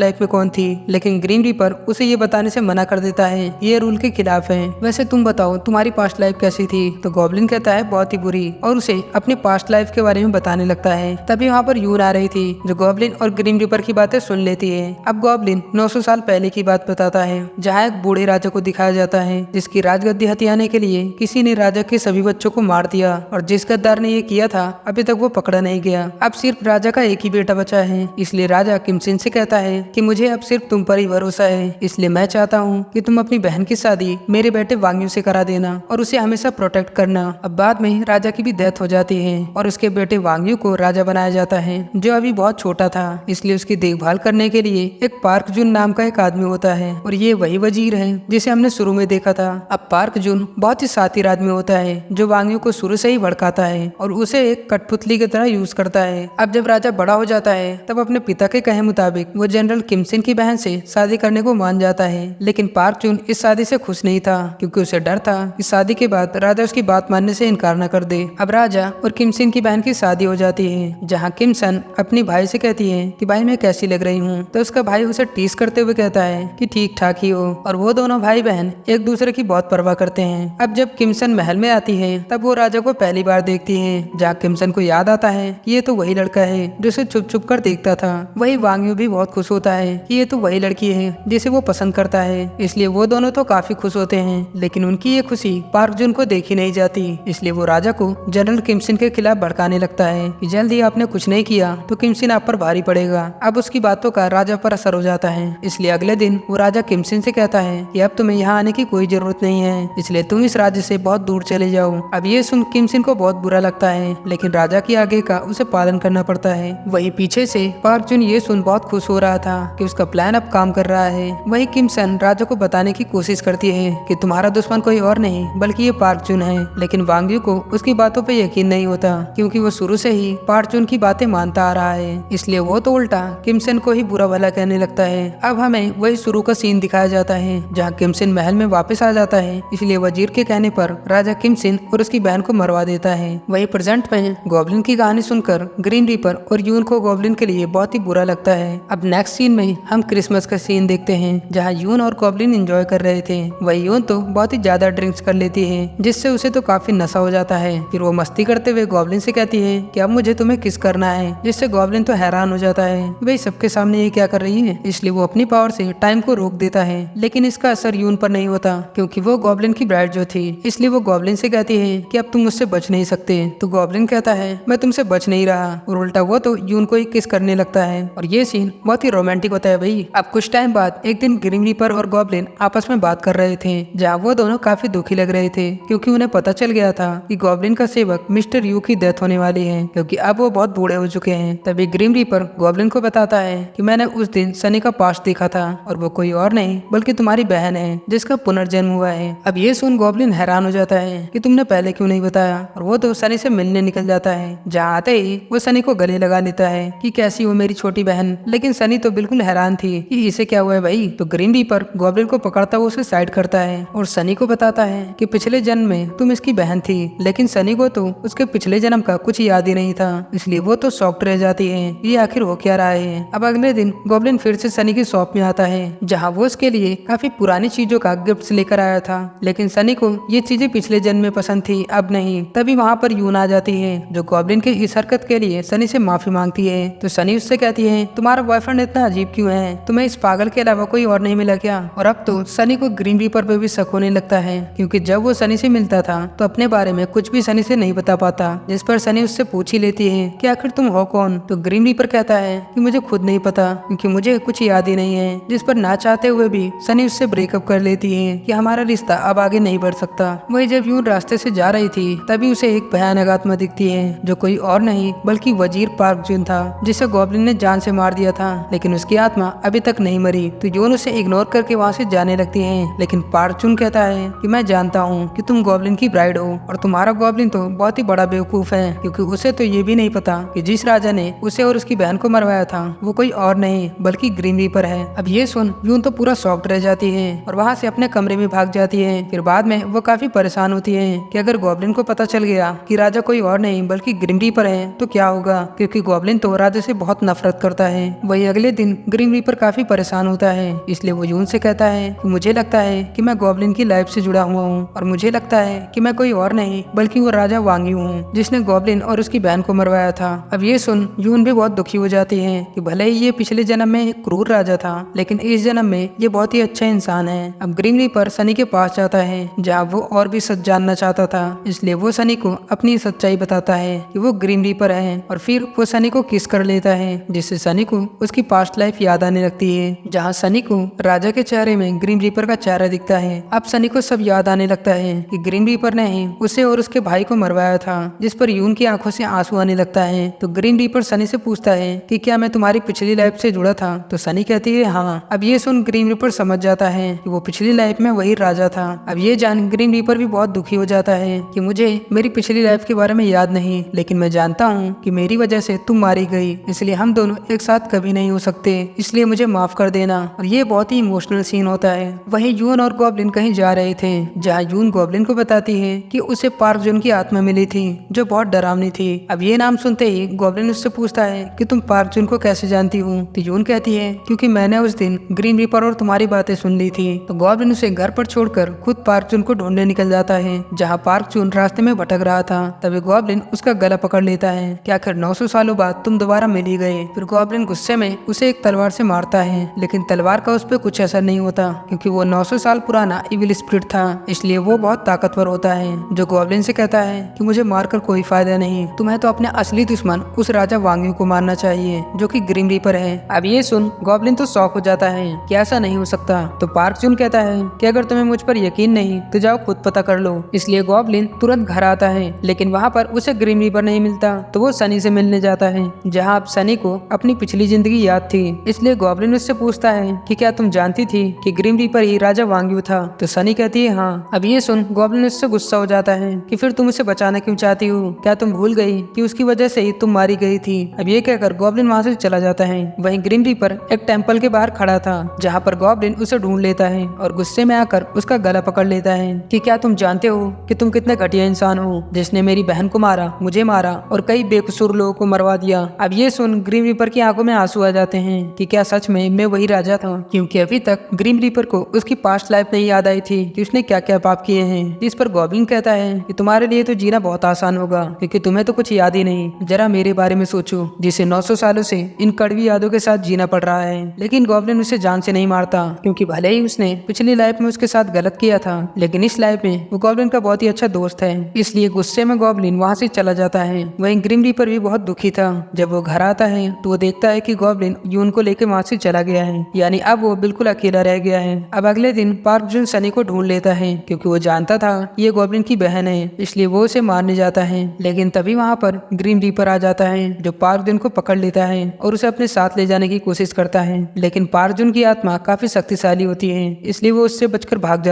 लाइफ में कौन थी, लेकिन ग्रीम रीपर उसे ये बताने से मना कर देता है, ये रूल के खिलाफ है। वैसे तुम बताओ तुम्हारी पास्ट लाइफ कैसी थी। तो गॉब्लिन कहता है बहुत ही बुरी, और उसे अपनी पास्ट लाइफ के बारे में बताने लगता है। तभी वहाँ पर यून आ रही थी, जो गॉब्लिन और ग्रीम रीपर की बातें सुन लेती है। अब गॉब्लिन 900 साल पहले की बात बताता है, जहाँ एक बूढ़े राजा को दिखाया जाता है, जिसकी राजगद्दी हथियाने के लिए किसी ने राजा के सभी बच्चों को मार दिया, और जिस गद्दार ने ये किया था अभी तक वो पकड़ा नहीं गया। अब सिर्फ राजा का एक ही बेटा बचा है, इसलिए राजा किमसिन से कहता है कि मुझे अब सिर्फ तुम पर ही भरोसा है, इसलिए मैं चाहता हूँ कि तुम अपनी बहन की शादी मेरे बेटे वांग्यू से करा देना और उसे हमेशा प्रोटेक्ट करना। अब बाद में राजा की भी डेथ हो जाती है और उसके बेटे वांग्यू को राजा बनाया जाता है, जो अभी बहुत छोटा था, इसलिए उसकी देखभाल करने के लिए एक पार्क जुन नाम का एक आदमी होता है, और ये वही वजीर है जिसे हमने शुरू में देखा था। अब पार्क जुन बहुत ही शातिर आदमी होता है, जो वांग्यू को शुरू से ही भड़काता है और उसे एक कठपुतली की तरह यूज करता है। अब जब राजा बड़ा हो जाता है तब अपने पिता के कहे मुताबिक वो जनरल किमसिन की बहन से शादी करने को मान जाता है, लेकिन पार्क जुन इस शादी से खुश नहीं था, क्योंकि उसे डर था कि शादी के बाद राजा उसकी बात मानने से इनकार न कर दे। अब राजा और किमसिन की बहन की शादी हो जाती है, जहाँ किमसन अपनी भाई से कहती है कि भाई मैं कैसी लग रही हूँ। तो उसका भाई उसे टीस करते हुए कहता है कि ठीक ठाक ही हो, और वो दोनों भाई बहन एक दूसरे की बहुत परवाह करते हैं। अब जब किमसन महल में आती है तब वो राजा को पहली बार देखती है, जहाँ किमसन को याद आता है कि ये तो वही लड़का है जो उसे छुप छुप कर देखता था। वही वांग्यू भी बहुत खुश होता है कि ये तो वही लड़की है जिसे वो पसंद करता है, इसलिए वो दोनों तो काफी खुश होते हैं, लेकिन उनकी ये खुशी पार्क जुन को देखी नहीं जाती, इसलिए वो राजा को जनरल किमसिन के खिलाफ भड़काने लगता है कि जल्दी आपने कुछ नहीं किया तो किमसिन आप पर भारी पड़ेगा। अब उसकी बातों का राजा पर असर हो जाता है, इसलिए अगले दिन वो राजा किमसिन से कहता है कि अब तुम्हें यहाँ आने की कोई जरूरत नहीं है, इसलिए तुम इस राज्य से बहुत दूर चले जाओ। अब ये सुन किमसिन को बहुत बुरा लगता है, लेकिन राजा की आगे का उसे पालन करना पड़ता है। वही पीछे से पार्क जुन ये सुन बहुत खुश हो रहा था कि उसका प्लान अब काम कर रहा है। वही किमसन राजा को बताने की कोशिश करती है कि तुम्हारा दुश्मन कोई और नहीं बल्कि ये पार्क जुन है, लेकिन वांग्यू को उसकी बातों पे यकीन नहीं होता, क्योंकि वो शुरू से ही पार्क जुन की बातें मानता आ रहा है, इसलिए वो तो उल्टा किमसन को ही बुरा भला कहने लगता है। अब हमें वही शुरू का सीन दिखाया जाता है, जहाँ किमसन महल में वापस आ जाता है, इसलिए वजीर के कहने पर राजा किमसन और उसकी बहन को मरवा देता है। वही प्रेजेंट में गॉब्लिन की कहानी सुनकर ग्रीन रीपर और यून को गॉब्लिन के लिए बहुत ही बुरा लगता है। अब नेक्स्ट सीन में हम क्रिसमस का सीन देखते हैं, जहाँ यून और गॉब्लिन एंजॉय कर रहे थे। वही यून तो बहुत ही ज्यादा ड्रिंक्स कर लेती है, जिससे उसे तो काफी नशा हो जाता है। फिर वो मस्ती करते हुए गॉब्लिन से कहती है कि अब मुझे तुम्हें किस करना है, जिससे गॉब्लिन तो हैरान हो जाता है वही सबके सामने ये क्या कर रही है, इसलिए वो अपनी पावर से टाइम को रोक देता है, लेकिन इसका असर यून पर नहीं होता, क्योंकि वो गॉब्लिन की ब्राइड जो थी, इसलिए वो गॉब्लिन से कहती है कि अब तुम मुझसे बच नहीं सकते। तो गॉब्लिन कहता है मैं तुमसे बच नहीं रहा, और उल्टा वो तो यून को ही किस करने लगता है, और ये सीन बहुत ही रोमांटिक होता है भाई। अब कुछ टाइम बाद एक दिन ग्रीम रीपर और गॉब्लिन आपस में बात कर रहे थे, जहाँ वो दोनों काफी दुखी लग रहे थे, क्योंकि उन्हें पता चल गया था कि गॉब्लिन का सेवक मिस्टर यू की डेथ होने वाली है, क्योंकि अब वो बहुत बूढ़े हो चुके हैं। तभी ग्रीम रीपर गॉब्लिन को बताता है कि मैंने उस दिन सनी का पास्ट देखा था, और वो कोई और नहीं बल्कि तुम्हारी बहन है, जिसका पुनर्जन्म हुआ है। अब ये सुन गॉब्लिन हैरान हो जाता है कि तुमने पहले क्यों नहीं बताया, और वो तो सनी से मिलने निकल जाता है। जहाँ आते ही वो सनी को गले लगा लेता है कि कैसी हो मेरी छोटी बहन, लेकिन सनी तो बिल्कुल हैरान थी कि इसे क्या हुआ है भाई। तो ग्रीन रीपर गॉब्लिन को पकड़ता हुआ उसे साइड करता है और सनी को बताता है कि पिछले जन्म में तुम इसकी बहन थी, लेकिन सनी को तो उसके पिछले जन्म का कुछ याद ही नहीं था, इसलिए वो तो शॉक्ड रह जाती है ये आखिर हो क्या रहा है। अब अगले दिन गॉब्लिन फिर से सनी की शॉप में आता है, जहाँ वो उसके लिए काफी पुरानी चीजों का गिफ्ट लेकर आया था, लेकिन सनी को ये चीजें पिछले जन्म में पसंद थी, अब अब नहीं। तभी वहाँ पर यून आ जाती है जो गॉब्लिन की इस हरकत के लिए सनी से माफी मांगती है। तो सनी उससे कहती है तुम्हारा बॉयफ्रेंड इतना अजीब क्यों है, तुम्हें इस पागल के अलावा कोई और नहीं मिला क्या। और अब तो सनी को ग्रीन रीपर पे भी शक होने लगता है, क्योंकि जब वो सनी से मिलता था तो अपने बारे में कुछ भी सनी से नहीं बता पाता, जिस पर सनी उससे पूछ ही लेती है कि आखिर तुम हो कौन। तो ग्रीन रीपर कहता है कि मुझे खुद नहीं पता, क्योंकि मुझे कुछ याद ही नहीं है। जिस पर ना चाहते हुए भी सनी उससे ब्रेकअप कर लेती है कि हमारा रिश्ता अब आगे नहीं बढ़ सकता। वही जब यूं रास्ते से जा रही थी तभी उसे एक भयानक आत्मा दिखती है, जो कोई और नहीं बल्कि वजीर पार्क जुन था, जिसे गॉब्लिन ने जान से मार दिया था, लेकिन उसकी आत्मा अभी तक नहीं मरी। तो यून उसे इग्नोर करके वहाँ से जाने लगती है, लेकिन पार्क जुन कहता है कि मैं जानता हूँ कि तुम गॉब्लिन की ब्राइड हो, और तुम्हारा गॉब्लिन तो बहुत ही बड़ा बेवकूफ है, क्योंकि उसे तो ये भी नहीं पता कि जिस राजा ने उसे और उसकी बहन को मरवाया था वो कोई और नहीं बल्कि ग्रीन रीपर है। अब ये सुन यून तो पूरा शॉक्ड रह जाती है और वहाँ से अपने कमरे में भाग जाती है। फिर बाद में वो काफी परेशान होती है कि अगर गॉब्लिन को पता चल गया कि राजा कोई और नहीं बल्कि ग्रीन रीपर है तो क्या होगा, क्योंकि गॉब्लिन तो राजा से बहुत नफरत करता है। वही अगले दिन ग्रीन रीपर काफी परेशान होता है, इसलिए वो यून से कहता है कि मुझे लगता है कि मैं गॉब्लिन की लाइफ से जुड़ा हुआ हूँ, और मुझे लगता है कि मैं कोई और नहीं बल्कि वो राजा वांगी हूँ जिसने गॉब्लिन और उसकी बहन को मरवाया था। अब ये सुन यून भी बहुत दुखी हो जाती है कि भले ही ये पिछले जन्म में एक क्रूर राजा था, लेकिन इस जन्म में ये बहुत ही अच्छा इंसान है। अब ग्रीन रीपर सनी के पास जाता है जहाँ वो और भी सच जानना चाहता था, इसलिए वो सनी को अपनी सच्चाई बताता है कि वो ग्रीन रीपर है, और फिर वो सनी को किस कर लेता है, जिससे सनी को उसकी पास्ट लाइफ याद आने लगती है, जहाँ सनी को राजा के चेहरे में ग्रीन रीपर का चेहरा दिखता है। अब सनी को सब याद आने लगता है कि ग्रीन रीपर ने ही उसे और उसके भाई को मरवाया था, जिस पर यून की आंखों से आंसू आने लगता है। तो ग्रीन रीपर सनी से पूछता है कि क्या मैं तुम्हारी पिछली लाइफ से जुड़ा था। तो सनी कहती है हाँ। अब ये सुन ग्रीन रीपर समझ जाता है कि वो पिछली लाइफ में वही राजा था। अब ये जान ग्रीन रीपर भी बहुत दुखी हो जाता है कि मुझे मेरी पिछली लाइफ के बारे में याद नहीं, लेकिन मैं जानता हूँ कि मेरी वजह से तुम मारी गई, इसलिए हम दोनों एक साथ कभी नहीं हो सकते, इसलिए मुझे माफ कर देना। और ये बहुत ही इमोशनल सीन होता है। वहीं यून और गॉब्लिन कहीं जा रहे थे, जहाँ यून गॉब्लिन को बताती है कि उसे पार्क जुन की आत्मा मिली थी जो बहुत डरावनी थी। अब ये नाम सुनते ही गॉब्लिन उससे पूछता है कि तुम पार्क जुन को कैसे जानती हो। तो यून कहती है क्योंकि मैंने उस दिन ग्रीन रीपर और तुम्हारी बातें सुन ली थी। तो गॉब्लिन उसे घर पर छोड़कर खुद पार्क जुन को ढूंढने निकल जाता है, जहाँ पार्क जुन रास्ते में भटक रहा था। तभी गॉब्लिन उसका गला पकड़ लेता है कि आखिर 900 सालों बाद तुम दोबारा मिल ही गए। फिर गॉब्लिन गुस्से में उसे एक तलवार से मारता है, लेकिन तलवार का उस पर कुछ असर नहीं होता, क्योंकि वो 900 साल पुराना इविल स्पिरिट था, इसलिए वो बहुत ताकतवर होता है। जो गॉब्लिन से कहता है कि मुझे मारकर कोई फायदा नहीं, तुम्हें तो अपने असली दुश्मन उस राजा वांग्यू को मारना चाहिए जो कि ग्रीन रीपर है। अब ये सुन गॉब्लिन तो शॉक हो जाता है कि ऐसा नहीं हो सकता। तो पार्क जुन कहता है कि अगर तुम्हें मुझ पर यकीन नहीं तो जाओ खुद पता कर लो। इसलिए गॉब्लिन तुरंत घर आता है, लेकिन वहाँ पर उसे ग्रीन रीपर नहीं मिलता, तो वो सनी से मिलने जाता है, जहाँ अब सनी को अपनी पिछली जिंदगी याद थी। इसलिए गॉब्लिन उससे पूछता है कि क्या तुम जानती थी कि ग्रीन रीपर ही राजा वांग्यू था। तो सनी कहती है हाँ। अब ये सुन गॉब्लिन उससे गुस्सा हो जाता है कि फिर तुम उसे बचाना क्यों चाहती हो, क्या तुम भूल गई कि उसकी वजह से ही तुम मारी गई थी। अब ये कहकर गॉब्लिन वहाँ से चला जाता है। वहीं ग्रीन रीपर एक टेम्पल के बाहर खड़ा था, जहाँ पर गॉब्लिन उसे ढूंढ लेता है और गुस्से में आकर उसका गला पकड़ लेता है कि क्या तुम जानते हो कि तुम कितने घटिया इंसान हो, जिसने मेरी बहन को मारा, मुझे मारा और कई बेकसूर लोगों को मरवा दिया। अब ये सुन ग्रीन रीपर की आंखों में आंसू आ जाते हैं कि क्या सच में मैं वही राजा था, क्योंकि अभी तक ग्रीन रीपर को उसकी पास्ट लाइफ नहीं याद आई थी कि उसने क्या क्या पाप किए हैं। इस पर गॉब्लिन कहता है कि तुम्हारे लिए तो जीना बहुत आसान होगा, क्योंकि तुम्हें तो कुछ याद ही नहीं। जरा मेरे बारे में सोचो, जिसे 900 सालों से इन कड़वी यादों के साथ जीना पड़ रहा है। लेकिन गॉब्लिन उसे जान से नहीं मारता, क्योंकि भले ही उसने पिछली लाइफ में उसके साथ गलत किया था, लेकिन इस लाइफ में वो गॉब्लिन का बहुत ही अच्छा दोस्त है। इसलिए गुस्से में गॉब्लिन वहाँ से चला जाता है। वहीं ग्रीन रीपर भी बहुत दुखी था। जब वो घर आता है तो वो देखता है कि गॉब्लिन यून को लेकर वहाँ से चला गया है, यानी अब वो बिल्कुल अकेला रह गया है। अब अगले दिन पार्क जुन सनी को ढूंढ लेता है, क्योंकि वो जानता था ये गॉब्लिन की बहन है, इसलिए वो उसे मारने जाता है। लेकिन तभी वहाँ पर ग्रीन रीपर आ जाता है, जो पार्क जुन को पकड़ लेता है और उसे अपने साथ ले जाने की कोशिश करता है। लेकिन पार्क जुन की आत्मा काफी शक्तिशाली होती है, इसलिए वो उससे बचकर भाग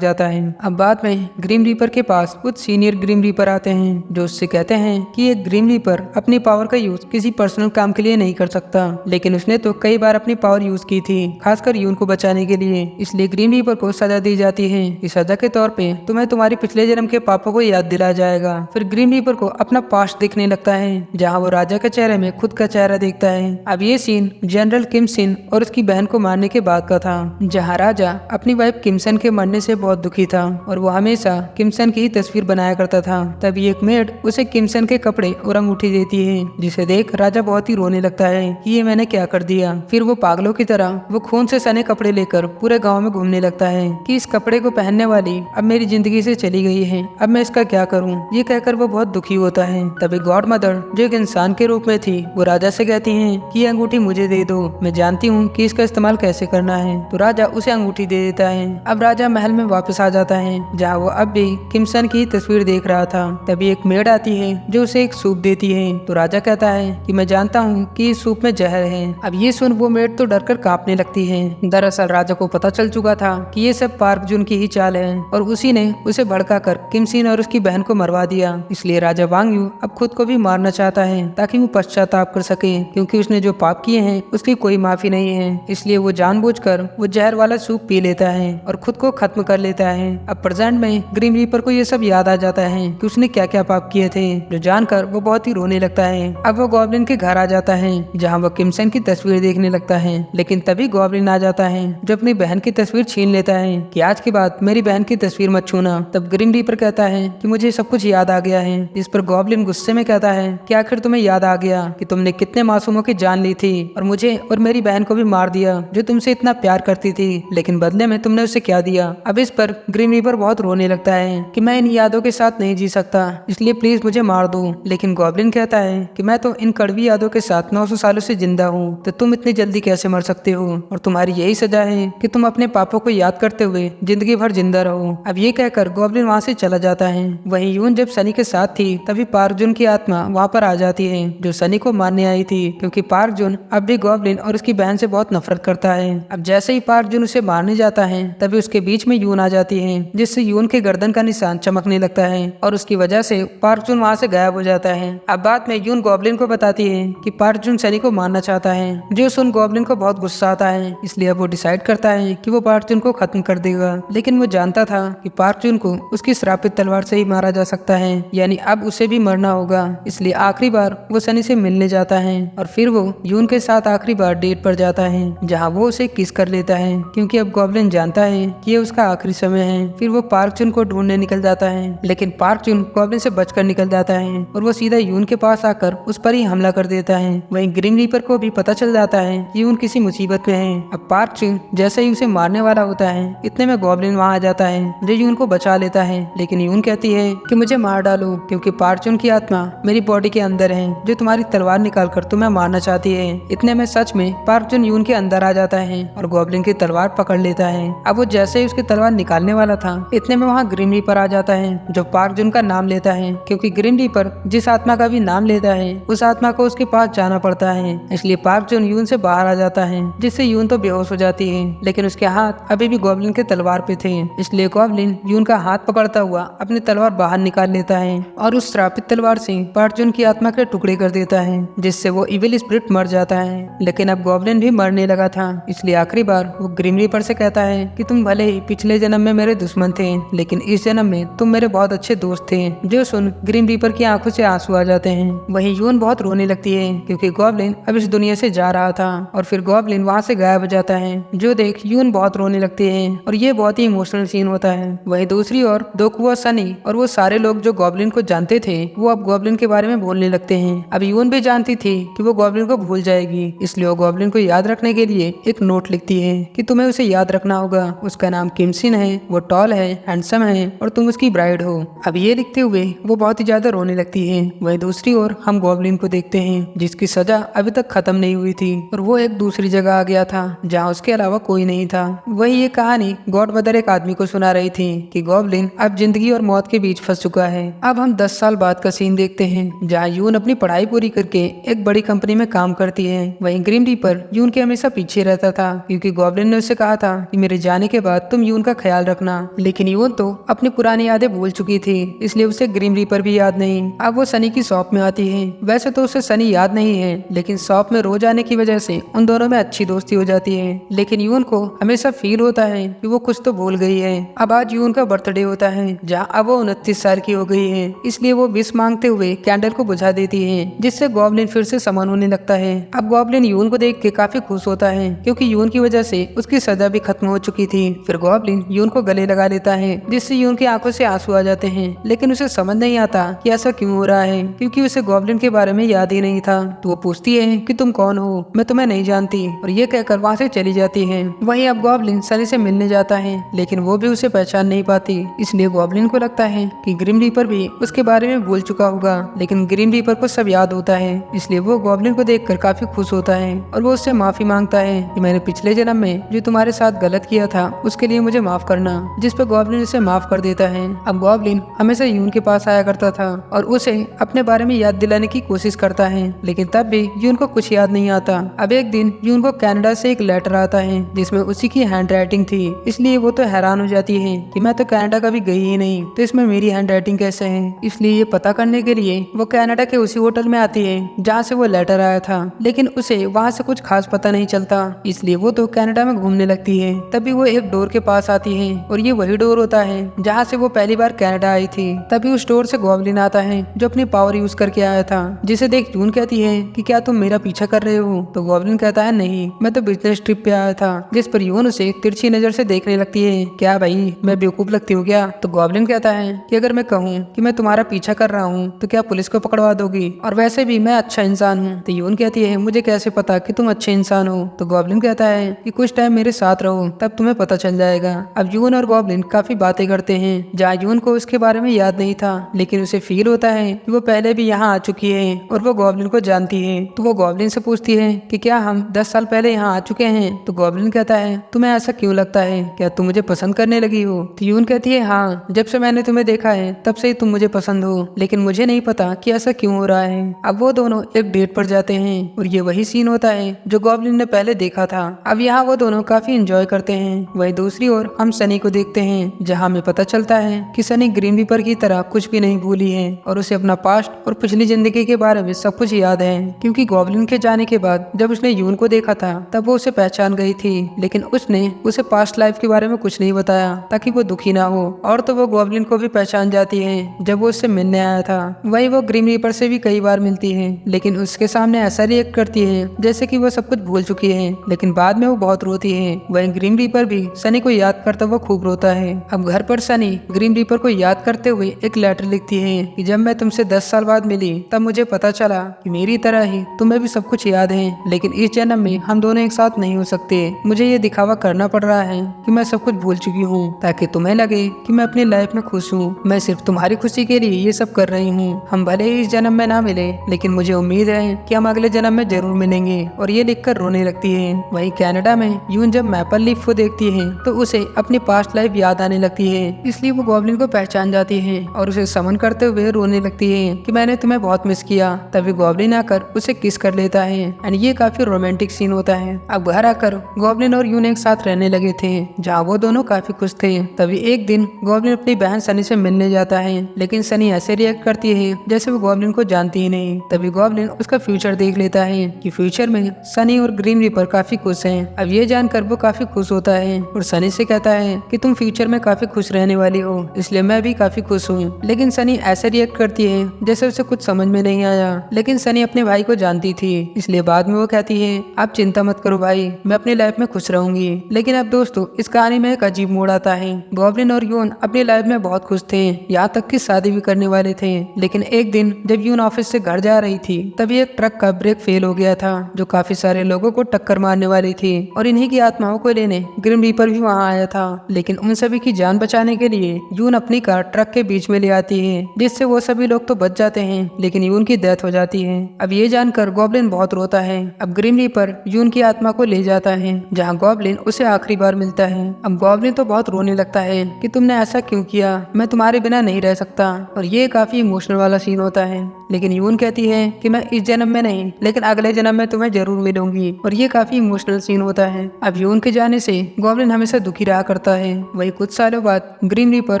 जाता है। अब बाद में ग्रीन रीपर के पास कुछ सीनियर ग्रीन रीपर आते हैं, जो उससे कहते हैं कि एक ग्रीन रीपर अपनी पावर का यूज किसी पर्सनल काम के लिए नहीं कर सकता, लेकिन उसने तो कई बार अपनी पावर यूज की थी, खासकर यून को बचाने के लिए। इसलिए ग्रीन रीपर को सजा दी जाती है। इस सजा के तौर पे तुम्हें तुम्हारे पिछले जन्म के पापों को याद दिलाया जाएगा। फिर ग्रीन रीपर को अपना पास्ट दिखने लगता है, जहाँ वो राजा के चेहरे में खुद का चेहरा देखता है। अब ये सीन जनरल किम सिन और उसकी बहन को मारने के बाद का था, जहाँ राजा अपनी वाइफ किमसन के मरने से बहुत दुखी था और वो हमेशा हमेशा किमसन की ही तस्वीर बनाया करता था। तभी एक मेड उसे किमसन के कपड़े और अंगूठी देती है, जिसे देख राजा बहुत ही रोने लगता है कि ये मैंने क्या कर दिया। फिर वो पागलों की तरह वो खून से सने कपड़े लेकर पूरे गाँव में घूमने लगता है कि इस कपड़े को पहनने वाली अब मेरी जिंदगी से चली गई है, अब मैं इसका क्या करूँ। ये कहकर वो बहुत दुखी होता है। तभी गॉड मदर जो एक इंसान के रूप में थी वो राजा से कहती है कि ये अंगूठी मुझे दे दो, मैं जानती हूँ कि इसका इस्तेमाल कैसे करना है। तो राजा उसे अंगूठी दे देता है। अब राजा महल में वापस आ जाता है, जहाँ वो अब भी किमसन की तस्वीर देख रहा था। तभी एक मेड आती है जो उसे एक सूप देती है। तो राजा कहता है कि मैं जानता हूँ कि इस सूप में जहर है। अब ये सुन वो मेड तो डरकर कांपने लगती है। दरअसल राजा को पता चल चुका था कि ये सब पार्क जुन की ही चाल है और उसी ने उसे भड़काकर किमसिन और उसकी बहन को मरवा दिया। इसलिए राजा वांग यू अब खुद को भी मारना चाहता है ताकि वो पश्चाताप कर सके, क्योंकि उसने जो पाप किए हैं उसकी कोई माफी नहीं है। इसलिए वो जानबूझकर वो जहर वाला सूप पी लेता है और खुद को खत्म कर लेता है। अब प्रेजेंट में ग्रीन रीपर को ये सब याद आ जाता है कि उसने क्या क्या पाप किए थे, जो जानकर वो बहुत ही रोने लगता है। अब वो गॉब्लिन के घर आ जाता है, जहाँ वो किमसन की तस्वीर देखने लगता है। लेकिन तभी गॉब्लिन आ जाता है जो अपनी बहन की तस्वीर छीन लेता है कि आज के बाद मेरी बहन की तस्वीर मत छूना। तब ग्रीन रीपर कहता है कि मुझे सब कुछ याद आ गया है। इस पर गॉब्लिन गुस्से में कहता है कि आखिर तुम्हें याद आ गया कि तुमने कितने मासूमों की जान ली थी और मुझे और मेरी बहन को भी मार दिया जो तुमसे इतना प्यार करती थी, लेकिन बदले में तुमने उसे क्या दिया। अब इस पर ग्रीन रीपर बहुत रोने लगता है कि मैं इन यादों के साथ नहीं जी सकता, इसलिए प्लीज मुझे मार दो। लेकिन गॉब्लिन कहता है कि मैं तो इन कड़वी यादों के साथ 900 सालों से जिंदा हूँ, तो तुम इतनी जल्दी कैसे मर सकते हो, और तुम्हारी यही सजा है कि तुम अपने पापों को याद करते हुए जिंदगी भर जिंदा रहो। अब ये कहकर गॉब्लिन वहाँ से चला जाता है। वहीं यून जब सनी के साथ थी तभी पार्क जुन की आत्मा वहाँ पर आ जाती है जो सनी को मारने आई थी, क्योंकि पार्क जुन अब भी गॉब्लिन और उसकी बहन से बहुत नफरत करता है। अब जैसे ही पार्क जुन उसे मारने जाता है तभी उसके बीच में यून आ जाती है, जिससे यून के गर्दन का निशान चमकने लगता है और उसकी वजह से पार्क जुन वहाँ से गायब हो जाता है। अब बाद में यून गॉब्लिन को बताती है कि पार्क जुन सनी को मारना चाहता है, जो सुन गॉब्लिन को बहुत गुस्सा आता है। इसलिए अब वो डिसाइड करता है कि वो पार्क जुन को खत्म कर देगा। लेकिन वो जानता था कि पार्क जुन को उसकी श्रापित तलवार से ही मारा जा सकता है, यानी अब उसे भी मरना होगा। इसलिए आखिरी बार वो सनी से मिलने जाता है और फिर वो यून के साथ आखिरी बार डेट पर जाता है, जहाँ वो उसे किस कर लेता है, क्योंकि अब गॉब्लिन जानता है कि ये उसका आखिरी समय है। फिर वो पार्क जुन को ढूंढने निकल जाता है, लेकिन पार्क जुन गॉब्लिन से बचकर निकल जाता है और वो सीधा यून के पास आकर उस पर ही हमला कर देता है। वहीं ग्रीन रीपर को भी पता चल जाता है कि यून किसी मुसीबत में है। अब पार्क जुन जैसे ही उसे मारने वाला होता है इतने में गॉब्लिन वहाँ आ जाता है, जो यून को बचा लेता है। लेकिन यून कहती है कि मुझे मार डालो, क्योंकि पार्क जुन की आत्मा मेरी बॉडी के अंदर है, जो तुम्हारी तलवार निकाल कर तुम्हें मारना चाहती है। इतने में सच में पार्क जुन यून के अंदर आ जाता है और गॉब्लिन की तलवार पकड़ लेता है। अब वो जैसे ही उसकी तलवार निकालने वाला था इतने में वहाँ ग्रीन रीपर आ जाता है, जो पार्क जुन का नाम लेता है, क्योंकि ग्रीन रीपर जिस आत्मा का भी नाम लेता है उस आत्मा को उसके पास जाना पड़ता है। इसलिए पार्क जुन यून से बाहर आ जाता है, जिससे यून तो बेहोश हो जाती है, लेकिन उसके हाथ अभी भी गॉब्लिन के तलवार पे थे। इसलिए गॉब्लिन यून का हाथ पकड़ता हुआ अपनी तलवार बाहर निकाल लेता है और उस श्रापित तलवार से पार्क जुन की आत्मा के टुकड़े कर देता है, जिससे वो इविल स्पिरिट मर जाता है। लेकिन अब गॉब्लिन भी मरने लगा था, इसलिए आखिरी बार वो ग्रीन रीपर से कहता है कि तुम भले ही पिछले जन्म में मेरे दुश्मन थे, लेकिन इस जन्म में तुम मेरे बहुत अच्छे दोस्त थे। जो सुन ग्रीन रीपर की आंखों से आंसू आ जाते हैं। वहीं यून बहुत रोने लगती है, क्योंकि गॉब्लिन अब इस दुनिया से जा रहा था और फिर गॉब्लिन वहाँ से गायब हो जाता है। जो देख यून बहुत रोने लगती है और ये बहुत ही इमोशनल सीन होता है। वहीं दूसरी ओर दोकुआ, सनी और वो सारे लोग जो गॉब्लिन को जानते थे वो अब गॉब्लिन के बारे में बोलने लगते हैं। अब यून भी जानती थी कि वो गॉब्लिन को भूल जाएगी, इसलिए वो गॉब्लिन को याद रखने के लिए एक नोट लिखती है कि तुम्हें उसे याद रखना होगा। उसका नाम किमसिन है, वो टॉल है, हैंडसम है और तुम उसकी ब्राइड हो। अब ये लिखते हुए वो बहुत ही ज्यादा रोने लगती है। वहीं दूसरी ओर हम गॉब्लिन को देखते हैं, जिसकी सजा अभी तक खत्म नहीं हुई थी और वो एक दूसरी जगह आ गया था जहाँ उसके अलावा कोई नहीं था। वही ये कहानी गॉड मदर एक आदमी को सुना रही थी कि गॉब्लिन अब जिंदगी और मौत के बीच फंस चुका है। अब हम 10 साल बाद का सीन देखते हैं, जहाँ यून अपनी पढ़ाई पूरी करके एक बड़ी कंपनी में काम करती है। वहीं ग्रीन रीपर यून के हमेशा पीछे रहता था, क्योंकि गॉब्लिन ने उससे कहा था कि मेरे जाने के बाद तुम यून का ख्याल रखना। लेकिन यून तो अपनी पुरानी यादें भूल चुकी थी, इसलिए उसे ग्रीन रीपर भी याद नहीं। अब वो सनी की शॉप में आती है। वैसे तो उसे सनी याद नहीं है, लेकिन शॉप में रोज आने की वजह से उन दोनों में अच्छी दोस्ती हो जाती है। लेकिन यून को हमेशा फील होता है कि वो कुछ तो भूल गई है। अब आज यून का बर्थडे होता है, जहाँ अब वो 29 साल की हो गई है, इसलिए वो विश मांगते हुए कैंडल को बुझा देती है, जिससे गॉब्लिन फिर से समन होने लगता है। अब गॉब्लिन यून को देख के काफी खुश होता है, क्योंकि यून की वजह से उसकी सजा भी खत्म हो चुकी थी। फिर गॉब्लिन यून को गले लगा लेता है जिससे यून की आंखों से आंसू आ जाते हैं। लेकिन उसे समझ नहीं आता कि ऐसा क्यों हो रहा है, क्योंकि उसे गॉब्लिन के बारे में याद ही नहीं था। तो वो पूछती है कि तुम कौन हो, मैं तुम्हें नहीं जानती, और ये कहकर वहाँ से चली जाती है। वहीं अब गॉब्लिन सनी से मिलने जाता है, लेकिन वो भी उसे पहचान नहीं पाती। इसलिए गॉब्लिन को लगता है कि ग्रिम रीपर भी उसके बारे में भूल चुका होगा, लेकिन ग्रिम रीपर को सब याद होता है। इसलिए वो गॉब्लिन को देखकर काफी खुश होता है और वो उससे माफी मांगता है कि मैंने पिछले जन्म में जो तुम्हारे साथ गलत किया था उसके लिए मुझे माफ करना, जिस पर गॉब्लिन उसे माफ कर देता है। अब गॉब्लिन हमेशा यून के पास आया करता था और उसे अपने बारे में याद दिलाने की कोशिश करता है, लेकिन तब भी यून को कुछ याद नहीं आता। अब एक दिन यून को कनाडा से एक लेटर आता है जिसमें उसी की हैंड राइटिंग थी। इसलिए वो तो हैरान हो जाती है कि मैं तो कनाडा कभी गई ही नहीं, तो इसमें मेरी हैंड राइटिंग कैसे है। इसलिए ये पता करने के लिए वो कनाडा के उसी होटल में आती है जहाँ से वो लेटर आया था, लेकिन उसे वहाँ से कुछ खास पता नहीं चलता। इसलिए वो तो कनाडा में घूमने लगती है। तभी वो एक डोर के पास आती है और ये वही डोर होता है जहाँ से वो पहली बार कनाडा आई थी। तभी उस डोर से गॉब्लिन आता है जो अपनी पावर यूज करके आया था, जिसे देख यून कहती है कि क्या तुम मेरा पीछा कर रहे हो। तो गॉब्लिन कहता है नहीं, मैं तो बिजनेस ट्रिप पे आया था। जिस पर यून उसे तिरछी नजर से देखने लगती है, क्या भाई मैं बेवकूफ लगती हूँ क्या। तो गॉब्लिन कहता है कि अगर मैं कहूँ कि मैं तुम्हारा पीछा कर रहा हूँ तो क्या पुलिस को पकड़वा दोगी, और वैसे भी मैं अच्छा इंसान हूँ। तो यून कहती है मुझे कैसे पता कि तुम अच्छे इंसान हो। तो गॉब्लिन कहता है कि कुछ टाइम मेरे साथ रहो तब तुम्हें पता चल जाएगा। अब यून और गॉब्लिन काफी बातें करते हैं जहाँ यून को उसके बारे में याद नहीं था, लेकिन उसे फील होता है कि वो पहले भी यहाँ आ चुकी है और वो गॉब्लिन को जानती है। तो वो गॉब्लिन से पूछती है कि क्या हम 10 साल पहले यहाँ आ चुके हैं। तो गॉब्लिन कहता है तुम्हें ऐसा क्यों लगता है, क्या तुम मुझे पसंद करने लगी हो। तो यून कहती है हाँ, जब से मैंने तुम्हें देखा है तब से ही तुम मुझे पसंद हो, लेकिन मुझे नहीं पता कि ऐसा क्यों हो रहा है। अब वो दोनों एक डेट पर जाते हैं और ये वही सीन होता है जो गॉब्लिन ने पहले देखा था। अब यहाँ वो दोनों काफी एंजॉय करते हैं। वही दूसरी ओर हम सनी को देखते हैं जहाँ हमें पता चलता है कि सनी ग्रीन रीपर की तरह कुछ भी नहीं भूली है और उसे अपना पास्ट और पिछली जिंदगी के बारे में सब कुछ याद है, क्योंकि गॉब्लिन के जाने के बाद जब उसने यून को देखा था तब वो उसे पहचान गई थी, लेकिन उसने उसे पास्ट लाइफ के बारे में कुछ नहीं बताया ताकि वो दुखी ना हो। और तो वो गॉब्लिन को भी पहचान जाती है जब वो उससे मिलने आया था। वही वो ग्रीन रीपर से भी कई बार मिलती है, लेकिन उसके सामने ऐसा रिएक्ट करती है जैसे कि वो सब कुछ भूल चुकी है, लेकिन बाद में वो बहुत रोती है। वही ग्रीन रीपर भी सनी को याद करता हुआ खूब रोता है। अब घर पर सनी ग्रीन रीपर को याद करते हुए एक लेटर लिखती है कि जब मैं तुमसे 10 साल बाद मिली तब मुझे पता चला कि मेरी तरह ही तुम्हें भी सब कुछ याद है, लेकिन इस जन्म में हम दोनों एक साथ नहीं हो सकते। मुझे ये दिखावा करना पड़ रहा है कि मैं सब कुछ भूल चुकी हूँ ताकि तुम्हें लगे कि मैं अपनी लाइफ में खुश हूँ। मैं सिर्फ तुम्हारी खुशी के लिए ये सब कर रही हूँ। हम भले ही इस जन्म में ना मिले, लेकिन मुझे उम्मीद है कि हम अगले जन्म में जरूर मिलेंगे। और ये लिखकर रोने लगती है। वहीं कनाडा में यून जब मैपल लीफ को देखती है तो उसे अपनी पास्ट लाइफ याद आने लगती है, इसलिए वो गॉब्लिन को पहचान जाती है और उसे समन करते हुए रोने लगती है कि मैंने तुम्हें बहुत मिस किया। तभी गॉब्लिन आकर उसे किस कर लेता है एंड ये काफी रोमांटिक सीन होता है। अब घर आकर गॉब्लिन और यून एक साथ रहने लगे थे जहाँ वो दोनों काफी खुश थे। तभी एक दिन गॉब्लिन अपनी बहन सनी से मिलने जाता है, लेकिन सनी ऐसे रिएक्ट करती है जैसे वो गॉब्लिन को जानती ही नहीं। तभी गॉब्लिन उसका फ्यूचर देख लेता है कि फ्यूचर में सनी और ग्रीन रीपर काफी खुश हैं। अब ये जानकर वो काफी खुश होता है और सनी से कहता है कि तुम फ्यूचर में काफी खुश रहने वाली हो, इसलिए मैं भी काफी खुश हूँ। लेकिन सनी ऐसे रिएक्ट करती है जैसे उसे कुछ समझ में नहीं आया, लेकिन सनी अपने भाई को जानती थी, इसलिए बाद में वो कहती है आप चिंता मत करो भाई, मैं अपनी लाइफ में खुश रहूंगी। लेकिन अब दोस्तों इस कहानी में एक अजीब मोड़ आता है। गॉब्लिन और यून अपनी लाइफ में बहुत खुश थे, यहाँ तक कि शादी भी करने वाले थे। लेकिन एक दिन जब यून ऑफिस से घर जा रही थी तभी एक ट्रक का ब्रेक फेल हो गया था जो काफी सारे लोगों को टक्कर मारने वाली थी, और इन्हीं की आत्माओं को लेने ग्रिम रीपर भी वहाँ आया था। लेकिन उन सभी की जान बचाने के लिए यून अपनी कार ट्रक के बीच में ले आती है, जिससे वो सभी लोग तो बच जाते हैं, लेकिन यून की डेथ हो जाती है। अब ये जानकर गॉब्लिन बहुत रोता है। अब ग्रिम रीपर यून की आत्मा को ले जाता है जहाँ गॉब्लिन उसे आखिरी बार मिलता है। अब गॉब्लिन तो बहुत रोने लगता है कि तुमने ऐसा क्यों किया, मैं तुम्हारे बिना नहीं रह सकता, और ये काफी इमोशनल वाला सीन होता है। लेकिन यून कहती है कि मैं इस जन्म में नहीं, लेकिन अगले जन्म में तुम्हें जरूर मिलूंगी, और ये काफी इमोशनल सीन होता है। अब यून के जाने से गॉब्लिन हमेशा दुखी रहा करता है। वही कुछ सालों बाद ग्रीन रीपर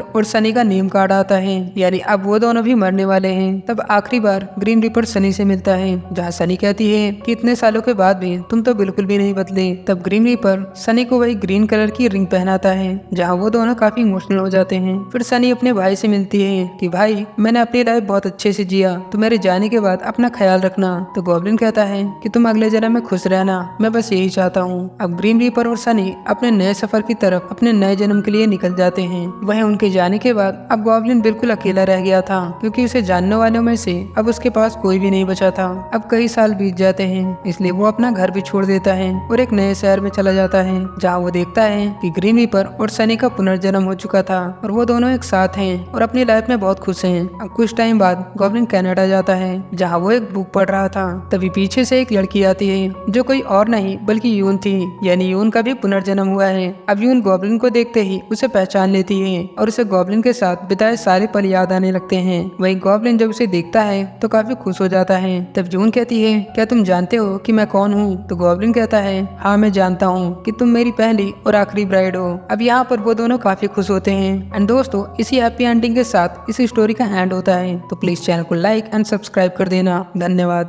और सनी का नेम कार्ड आता है, यानी अब वो दोनों भी मरने वाले हैं। तब आखिरी बार ग्रीन रीपर सनी से मिलता है जहाँ सनी कहती है कि इतने सालों के बाद भी तुम तो बिल्कुल भी नहीं बदले। तब ग्रीन रीपर सनी को वही ग्रीन कलर की रिंग पहनाता है जहाँ वो दोनों काफी इमोशनल हो जाते हैं। फिर सनी अपने भाई से मिलती है कि भाई मैंने अपनी लाइफ बहुत अच्छे से जिया, तो मेरे जाने के बाद अपना ख्याल रखना। तो गॉब्लिन कहता है कि तुम अगले जन्म में खुश रहना, मैं बस यही चाहता हूँ। अब ग्रीन रीपर और सनी अपने नए सफर की तरफ अपने नए जन्म के लिए निकल जाते हैं। वहीं उनके जाने के बाद अब गॉब्लिन बिल्कुल अकेला रह गया था, क्योंकि उसे जानने वालों में से अब उसके पास कोई भी नहीं बचा था। अब कई साल बीत जाते हैं, इसलिए वो अपना घर भी छोड़ देता है और एक नए शहर में चला जाता है, जहाँ वो देखता है कि ग्रीन रीपर और सनी का पुनर्जन्म हो चुका था और वो दोनों एक साथ हैं और अपनी लाइफ में बहुत खुश हैं। अब कुछ टाइम बाद गॉब्लिन कनाडा जाता है, जहाँ वो एक बुक पढ़ रहा था। तभी पीछे से एक लड़की आती है जो कोई और नहीं बल्कि यून थी, यानी यून का भी पुनर्जन्म हुआ है। अब यून गॉब्लिन को देखते ही उसे पहचान लेती है और उसे गॉब्लिन के साथ बिताए सारे पल याद आने लगते हैं। वहीं गॉब्लिन जब उसे देखता है तो काफी खुश हो जाता है। तब यून कहती है, क्या तुम जानते हो कि मैं कौन हूँ? तो गॉब्लिन कहता है, हाँ मैं जानता हूँ कि तुम मेरी पहली और आखिरी ब्राइड हो। अब यहाँ पर वो दोनों काफी खुश होते हैं। एंड दोस्तों, इसी हैप्पी एंडिंग के साथ इस स्टोरी का एंड होता है। तो प्लीज चैनल को लाइक एंड सब्सक्राइब कर देना। धन्यवाद।